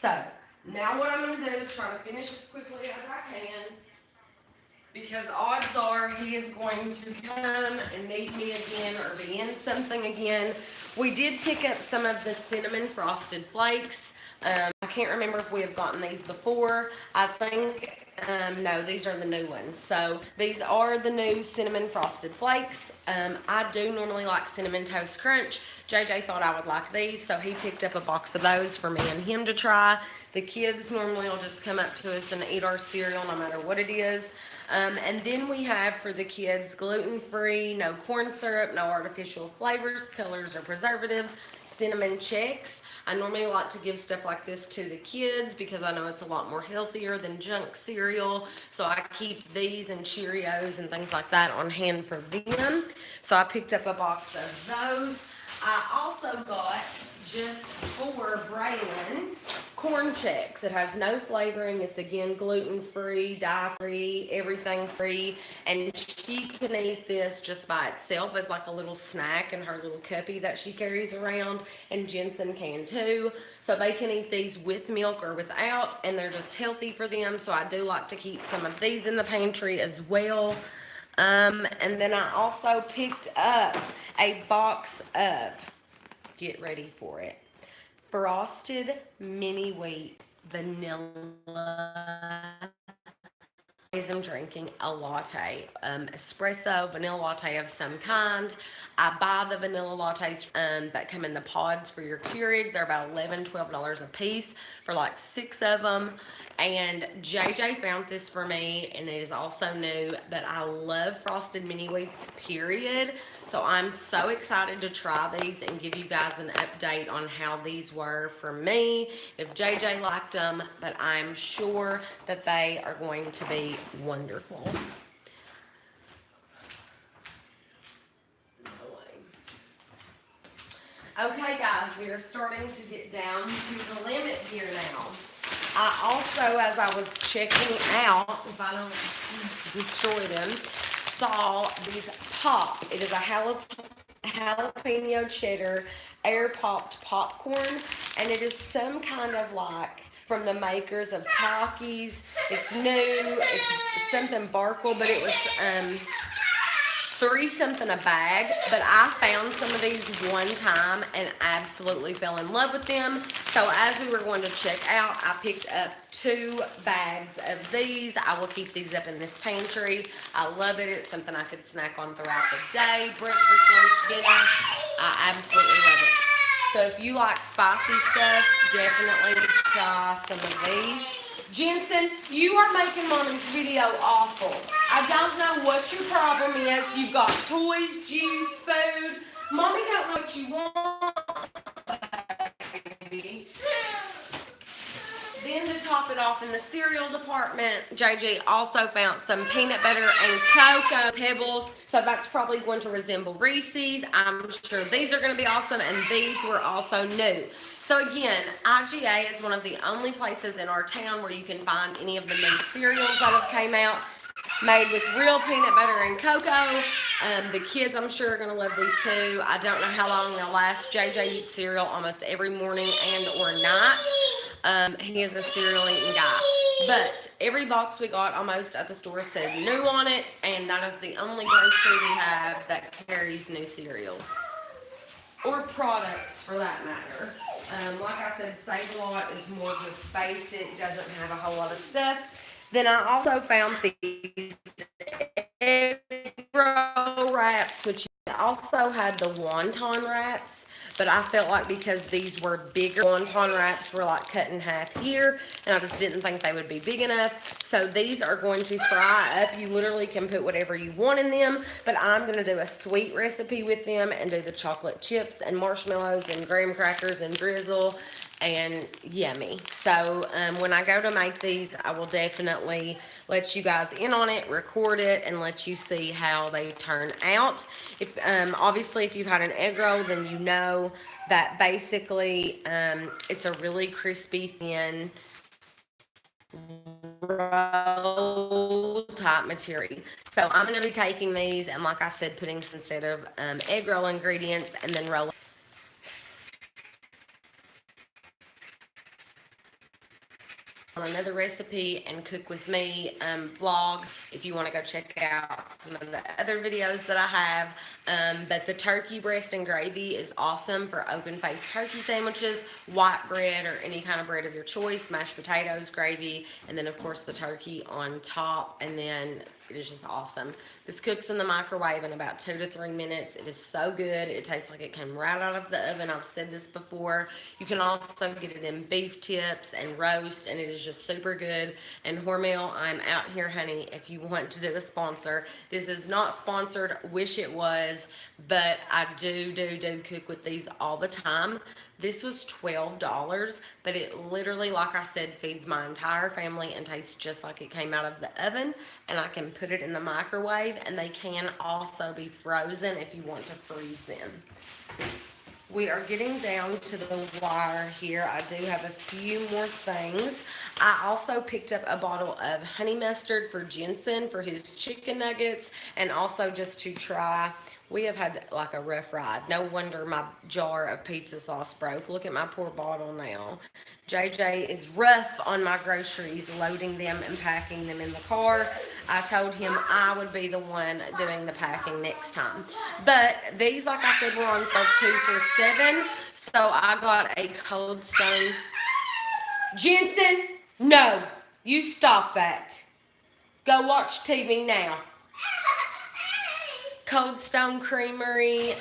[SPEAKER 2] So, now what I'm going to do is try to finish as quickly as I can, because odds are he is going to come and need me again or be in something again. We did pick up some of the cinnamon frosted flakes. I can't remember if we have gotten these before. I think, no, these are the new ones. So these are the new cinnamon frosted flakes. I do normally like cinnamon toast crunch. JJ thought I would like these, so he picked up a box of those for me and him to try. The kids normally will just come up to us and eat our cereal no matter what it is. And then we have for the kids gluten-free, no corn syrup, no artificial flavors, colors, or preservatives, cinnamon checks. I normally like to give stuff like this to the kids because I know it's a lot more healthier than junk cereal. So I keep these and Cheerios and things like that on hand for them. So I picked up a box of those. I also got, just for Braylon, corn checks. It has no flavoring. It's again gluten-free, dye-free, everything free. And she can eat this just by itself as like a little snack in her little cuppy that she carries around. And Jensen can too. So they can eat these with milk or without, and they're just healthy for them. So I do like to keep some of these in the pantry as well. And then I also picked up a box of, get ready for it, frosted mini wheat vanilla. I'm drinking a latte, espresso, vanilla latte of some kind. I buy the vanilla lattes that come in the pods for your Keurig. They're about $11, $12 a piece for like 6 of them. And JJ found this for me, and it is also new, but I love frosted mini wheats, period. So I'm so excited to try these and give you guys an update on how these were for me, if JJ liked them, but I'm sure that they are going to be wonderful. Okay, guys, we are starting to get down to the limit here now. I also, as I was checking out, if I don't destroy them, saw these pop. It is a jalapeno cheddar air popped popcorn, and it is some kind of like from the makers of Takis. It's new. It's something Barkle, but it was $3 something a bag, but I found some of these one time and absolutely fell in love with them. So as we were going to check out, I picked up 2 bags of these. I will keep these up in this pantry. I love it. It's something I could snack on throughout the day, breakfast, lunch, dinner. I absolutely love it. So if you like spicy stuff, definitely try some of these. Jensen, you are making Mommy's video awful. I don't know what your problem is. You've got toys, juice, food. Mommy don't know what you want, baby. Then to top it off in the cereal department, JJ also found some peanut butter and cocoa pebbles. So that's probably going to resemble Reese's. I'm sure these are going to be awesome, and these were also new. So again, IGA is one of the only places in our town where you can find any of the new cereals that have came out, made with real peanut butter and cocoa. The kids, I'm sure, are going to love these too. I don't know how long they'll last. JJ eats cereal almost every morning and or night. He is a cereal eating guy. But every box we got almost at the store said new on it, and that is the only grocery we have that carries new cereals. Or products, for that matter. Like I said, Save-A-Lot is more just basic, doesn't have a whole lot of stuff. Then I also found these egg roll wraps, which also had the wonton wraps. But I felt like because these were bigger, wonton wraps were like cut in half here, and I just didn't think they would be big enough. So these are going to fry up. You literally can put whatever you want in them, but I'm going to do a sweet recipe with them and do the chocolate chips and marshmallows and graham crackers and drizzle, and yummy. So when I go to make these, I will definitely let you guys in on it, record it, and let you see how they turn out. If obviously if you've had an egg roll, then you know that basically it's a really crispy, thin roll type material. So I'm going to be taking these and, like I said, putting instead of egg roll ingredients and then rolling another recipe and cook with me vlog if you want to go check out some of the other videos that I have. But the turkey breast and gravy is awesome for open faced turkey sandwiches, white bread or any kind of bread of your choice, mashed potatoes, gravy, and then of course the turkey on top, and then it is just awesome. This cooks in the microwave in about 2 to 3 minutes. It is so good. It tastes like it came right out of the oven. I've said this before. You can also get it in beef tips and roast, and it is just super good. And Hormel, I'm out here, honey, if you want to do a sponsor. This is not sponsored. Wish it was, but I do cook with these all the time. This was $12, but it literally, like I said, feeds my entire family and tastes just like it came out of the oven. And I can put it in the microwave, and they can also be frozen if you want to freeze them. We are getting down to the wire here. I do have a few more things. I also picked up a bottle of honey mustard for Jensen for his chicken nuggets, and also just to try. We have had like a rough ride. No wonder my jar of pizza sauce broke. Look at my poor bottle now. JJ is rough on my groceries, loading them and packing them in the car. I told him I would be the one doing the packing next time. But these, like I said, were on sale 2 for $7. So I got a Cold Stone. Jensen, no, you stop that. Go watch TV now. Cold Stone Creamery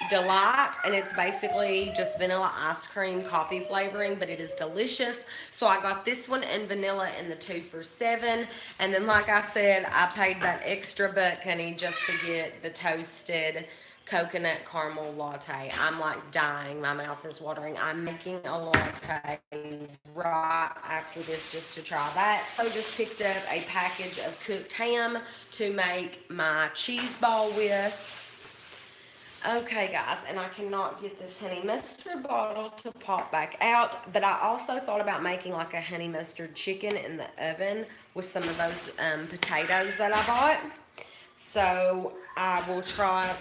[SPEAKER 2] Delight, and it's basically just vanilla ice cream coffee flavoring, but it is delicious. So I got this one in vanilla in the 2 for $7, and then like I said, I paid that extra buck, honey, just to get the toasted coconut caramel latte. I'm like dying. My mouth is watering. I'm making a latte right after this just to try that. So just picked up a package of cooked ham to make my cheese ball with. Okay, guys, and I cannot get this honey mustard bottle to pop back out, but I also thought about making like a honey mustard chicken in the oven with some of those potatoes that I bought. So I will try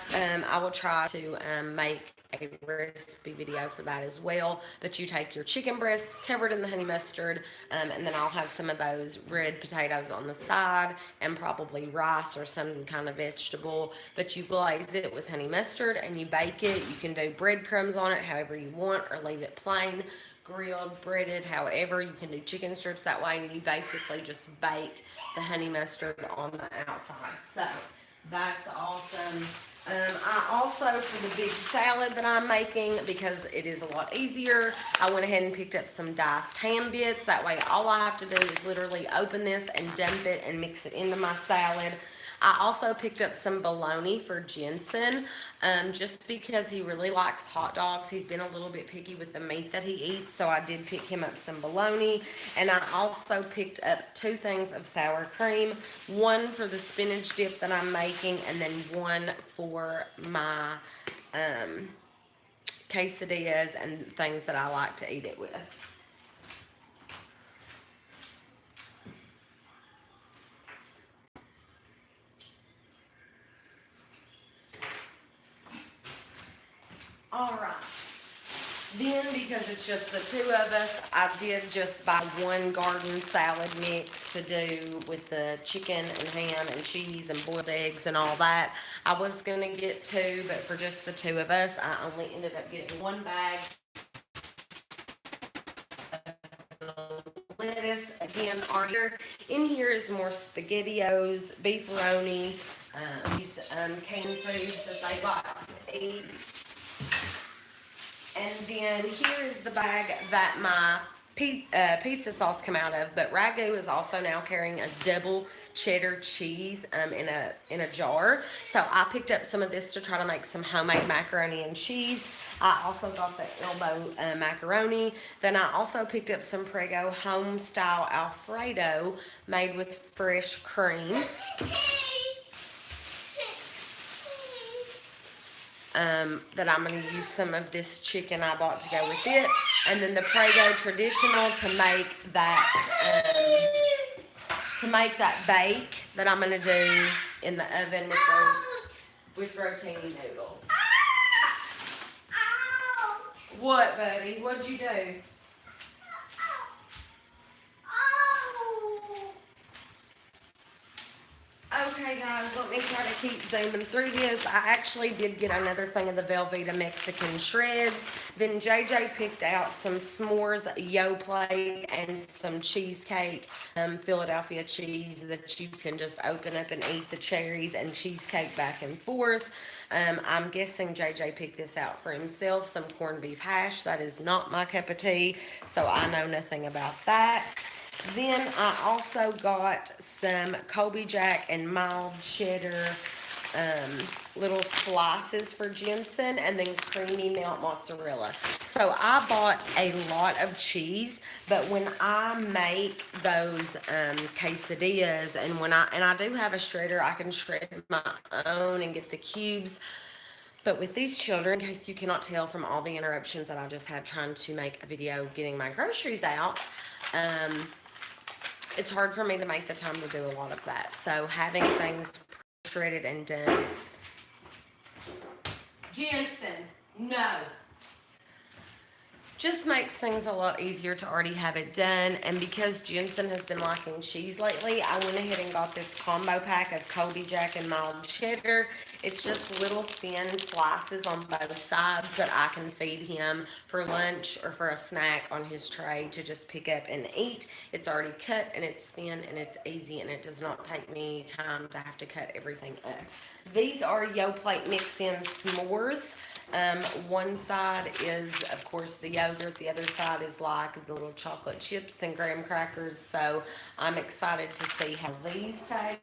[SPEAKER 2] to make a recipe video for that as well. But you take your chicken breast covered in the honey mustard, and then I'll have some of those red potatoes on the side and probably rice or some kind of vegetable. But you glaze it with honey mustard and you bake it. You can do breadcrumbs on it however you want, or leave it plain, grilled, breaded, however. You can do chicken strips that way, and you basically just bake the honey mustard on the outside. So that's awesome. I also, for the big salad that I'm making, because it is a lot easier, I went ahead and picked up some diced ham bits. That way all I have to do is literally open this and dump it and mix it into my salad. I also picked up some bologna for Jensen, just because he really likes hot dogs. He's been a little bit picky with the meat that he eats, so I did pick him up some bologna. And I also picked up 2 things of sour cream, one for the spinach dip that I'm making, and then one for my quesadillas and things that I like to eat it with. Alright, then because it's just the 2 of us, I did just buy 1 garden salad mix to do with the chicken and ham and cheese and boiled eggs and all that. I was going to get 2, but for just the 2 of us, I only ended up getting 1 bag of lettuce. Again, in here is more SpaghettiOs, beefaroni, these canned foods that they like to eat. And then here is the bag that my pizza sauce come out of. But Ragu is also now carrying a double cheddar cheese in a jar. So I picked up some of this to try to make some homemade macaroni and cheese. I also got the elbow macaroni. Then I also picked up some Prego home style Alfredo made with fresh cream. That I'm going to use some of this chicken I bought to go with it, and then the Prego traditional to make that bake that I'm going to do in the oven with rotini noodles. What, buddy? What'd you do? Okay, guys, let me try to keep zooming through this. I actually did get another thing of the Velveeta Mexican shreds. Then JJ picked out some s'mores yo plate and some cheesecake, Philadelphia cheese that you can just open up and eat the cherries and cheesecake back and forth. I'm guessing JJ picked this out for himself. Some corned beef hash. That is not my cup of tea, so I know nothing about that. Then I also got some Colby Jack and mild cheddar little slices for Jensen, and then creamy melt mozzarella. So I bought a lot of cheese, but when I make those quesadillas, and I do have a shredder, I can shred my own and get the cubes. But with these children, in case you cannot tell from all the interruptions that I just had trying to make a video getting my groceries out, it's hard for me to make the time to do a lot of that. So having things shredded and done. Jensen, no. Just makes things a lot easier to already have it done. And because Jensen has been liking cheese lately, I went ahead and got this combo pack of Colby Jack and mild cheddar. It's just little thin slices on both sides that I can feed him for lunch or for a snack on his tray to just pick up and eat. It's already cut and it's thin and it's easy, and it does not take me time to have to cut everything up. These are Yo Plate Mix-In S'mores. One side is, of course, the yogurt. The other side is like the little chocolate chips and graham crackers. So I'm excited to see how these taste.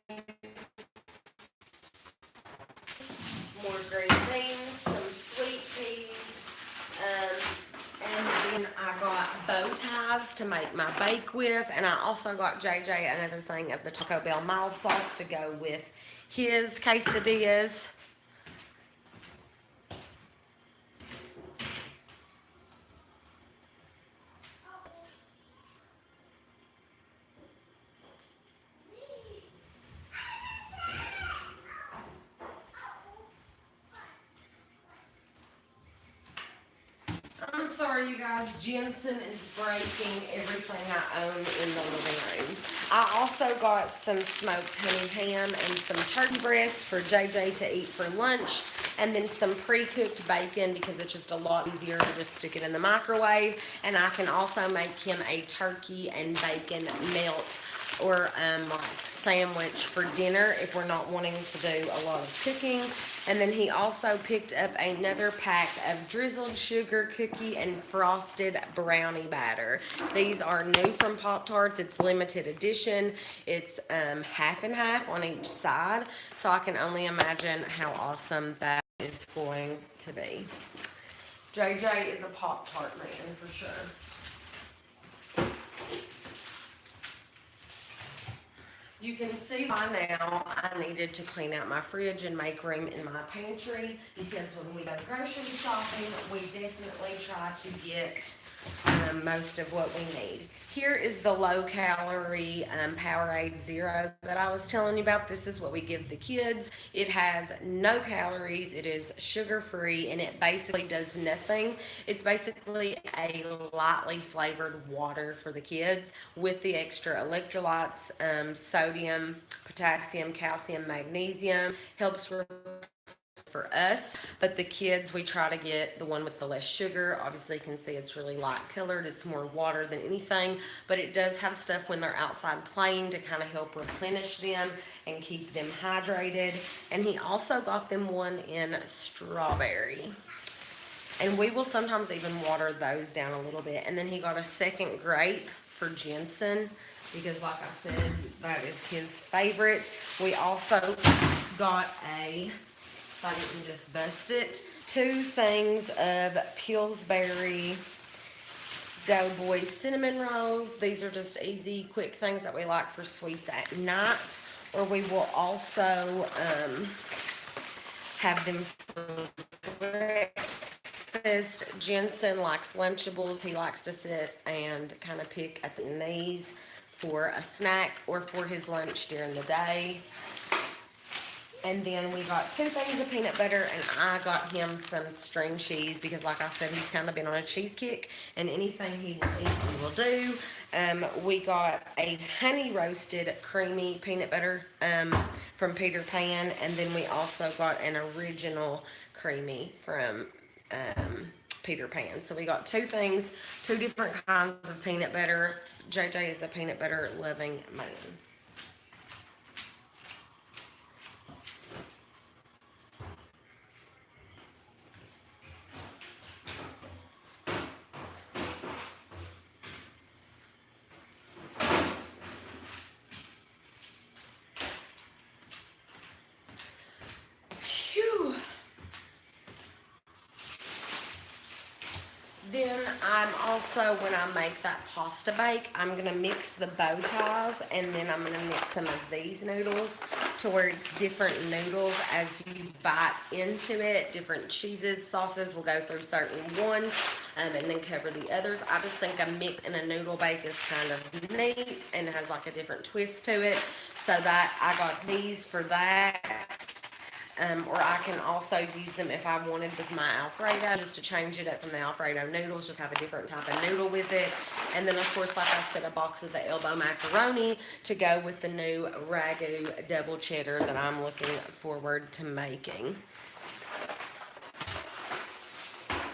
[SPEAKER 2] More green beans, some sweet peas, and then I got bow ties to make my bake with, and I also got JJ another thing of the Taco Bell mild sauce to go with his quesadillas. I'm sorry, you guys. Jensen is breaking everything I own in the living room. I also got some smoked honey ham and some turkey breast for JJ to eat for lunch, and then some pre-cooked bacon because it's just a lot easier to just stick it in the microwave. And I can also make him a turkey and bacon melt or like sandwich for dinner if we're not wanting to do a lot of cooking. And then he also picked up another pack of drizzled sugar cookie and frosted brownie batter. These are new from Pop-Tarts. It's limited edition. It's half and half on each side. So I can only imagine how awesome that is going to be. JJ is a Pop-Tart man for sure. You can see by now I needed to clean out my fridge and make room in my pantry, because when we go grocery shopping, we definitely try to get most of what we need. Here is the low-calorie Powerade Zero that I was telling you about. This is what we give the kids. It has no calories. It is sugar-free, and it basically does nothing. It's basically a lightly flavored water for the kids with the extra electrolytes, sodium, potassium, calcium, magnesium. Helps for us, but the kids, we try to get the one with the less sugar. Obviously, you can see it's really light colored. It's more water than anything, but it does have stuff when they're outside playing to kind of help replenish them and keep them hydrated. And he also got them one in strawberry, and we will sometimes even water those down a little bit. And then he got a second grape for Jensen because, like I said, that is his favorite. We also got if I didn't just bust it, 2 things of Pillsbury Doughboy cinnamon rolls. These are just easy, quick things that we like for sweets at night. Or we will also have them for breakfast. Jensen likes Lunchables. He likes to sit and kind of pick at these for a snack or for his lunch during the day. And then we got 2 things of peanut butter, and I got him some string cheese because, like I said, he's kind of been on a cheese kick, and anything he will eat, we will do. We got a honey roasted creamy peanut butter from Peter Pan, and then we also got an original creamy from Peter Pan. So we got 2 things, 2 different kinds of peanut butter. JJ is the peanut butter loving man. Phew. Then I'm also, when I make that pasta bake, I'm going to mix the bow ties, and then I'm going to mix some of these noodles to where it's different noodles as you bite into it. Different cheeses, sauces will go through certain ones and then cover the others. I just think a mix in a noodle bake is kind of neat and has like a different twist to it. So that I got these for that. Or I can also use them if I wanted with my Alfredo, just to change it up from the Alfredo noodles, just have a different type of noodle with it. And then, of course, like I said, a box of the elbow macaroni to go with the new Ragu double cheddar that I'm looking forward to making.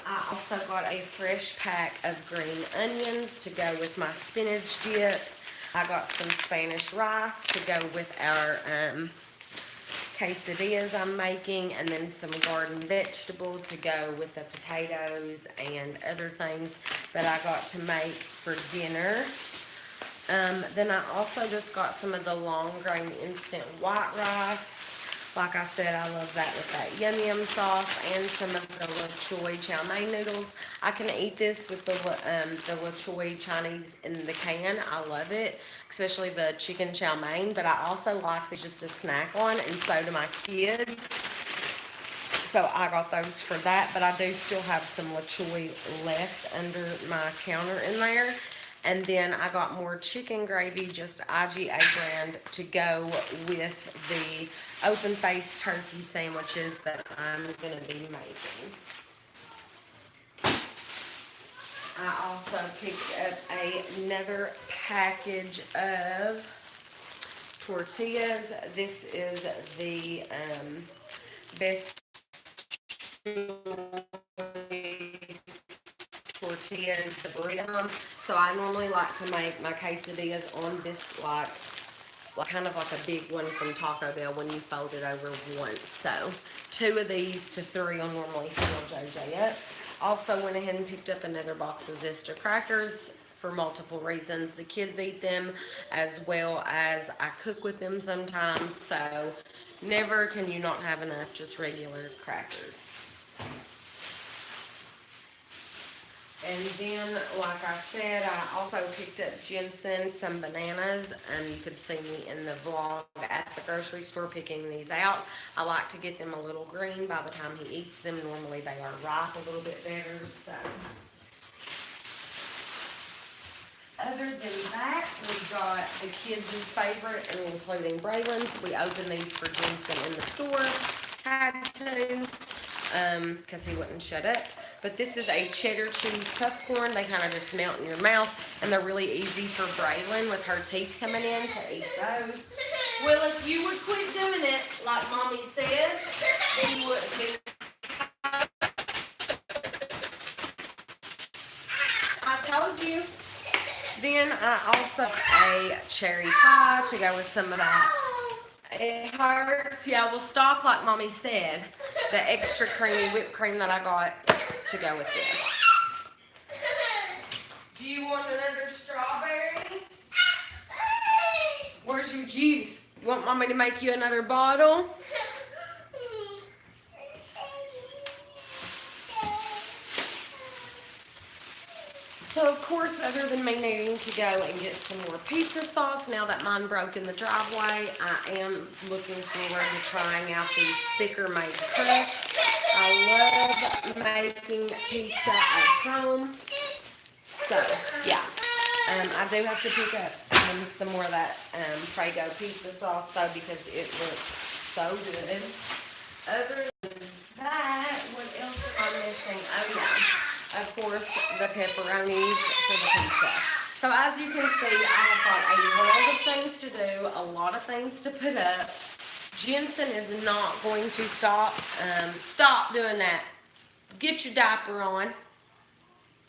[SPEAKER 2] I also got a fresh pack of green onions to go with my spinach dip. I got some Spanish rice to go with our quesadillas I'm making, and then some garden vegetable to go with the potatoes and other things that I got to make for dinner. Then I also just got some of the long grain instant white rice. Like I said, I love that with that yum yum sauce, and some of the la choy chow mein noodles. I can eat this with the la choy Chinese in the can. I love it, especially the chicken chow mein. But I also like this just a snack on, and so do my kids. So I got those for that. But I do still have some la choy left under my counter in there. And then I got more chicken gravy, just IGA brand, to go with the open face turkey sandwiches that I'm going to be making. I also picked up another package of tortillas. This is the best tortillas, the burrito. So I normally like to make my quesadillas on this like kind of like a big one from Taco Bell when you fold it over once. So 2 of these to 3 will normally fill JJ up. Also went ahead and picked up another box of Zesta crackers for multiple reasons. The kids eat them as well as I cook with them sometimes. So never can you not have enough just regular crackers. And then, like I said, I also picked up ginseng, some bananas. You could see me in the vlog at the grocery store picking these out. I like to get them a little green by the time he eats them. Normally they are ripe a little bit better. So, other than that, we got the kids' favorite, and including Braylon's. We opened these for ginseng in the store. Had to, because he wouldn't shut up. But this is a cheddar cheese puffcorn. They kind of just melt in your mouth, and they're really easy for Braylon with her teeth coming in to eat those. Well, if you would quit doing it, like Mommy said, then you wouldn't be. I told you. Then I also have a cherry pie to go with some of that. It hurts. Yeah, well, stop like Mommy said. The extra creamy whipped cream that I got to go with this. Do you want another strawberry? Where's your juice? You want Mommy to make you another bottle? So, of course, other than me needing to go and get some more pizza sauce, now that mine broke in the driveway, I am looking forward to trying out these thicker made crusts. I love making pizza at home. So, yeah. I do have to pick up some more of that Prego pizza sauce, though, because it looks so good. Other than that, what else am I missing? Oh yeah, of course, the pepperonis for the pizza. So as you can see, I have got a world of things to do, a lot of things to put up. Jensen is not going to stop. Stop doing that. Get your diaper on.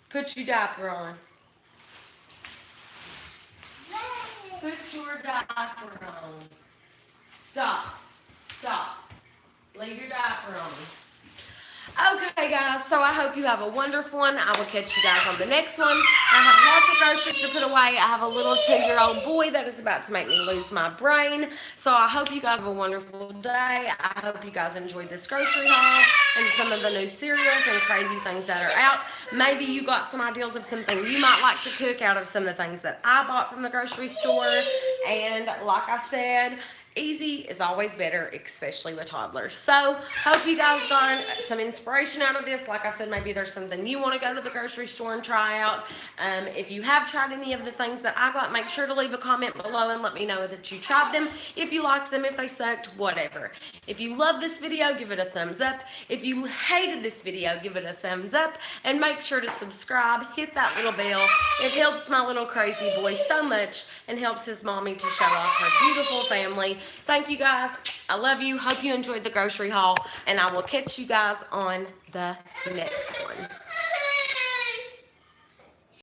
[SPEAKER 2] Put your diaper on. Put your diaper on. Stop. Stop. Leave your diaper on. Okay, guys, so I hope you have a wonderful one. I will catch you guys on the next one. I have lots of groceries to put away. I have a little 2-year-old boy that is about to make me lose my brain. So I hope you guys have a wonderful day. I hope you guys enjoyed this grocery haul and some of the new cereals and crazy things that are out. Maybe you got some ideas of something you might like to cook out of some of the things that I bought from the grocery store. And like I said, easy is always better, especially with toddlers. So, hope you guys got some inspiration out of this. Like I said, maybe there's something you want to go to the grocery store and try out. If you have tried any of the things that I got, make sure to leave a comment below and let me know that you tried them. If you liked them, if they sucked, whatever. If you love this video, give it a thumbs up. If you hated this video, give it a thumbs up. And make sure to subscribe, hit that little bell. It helps my little crazy boy so much and helps his mommy to show off her beautiful family. Thank you guys. I love you. Hope you enjoyed the grocery haul. And I will catch you guys on the next one.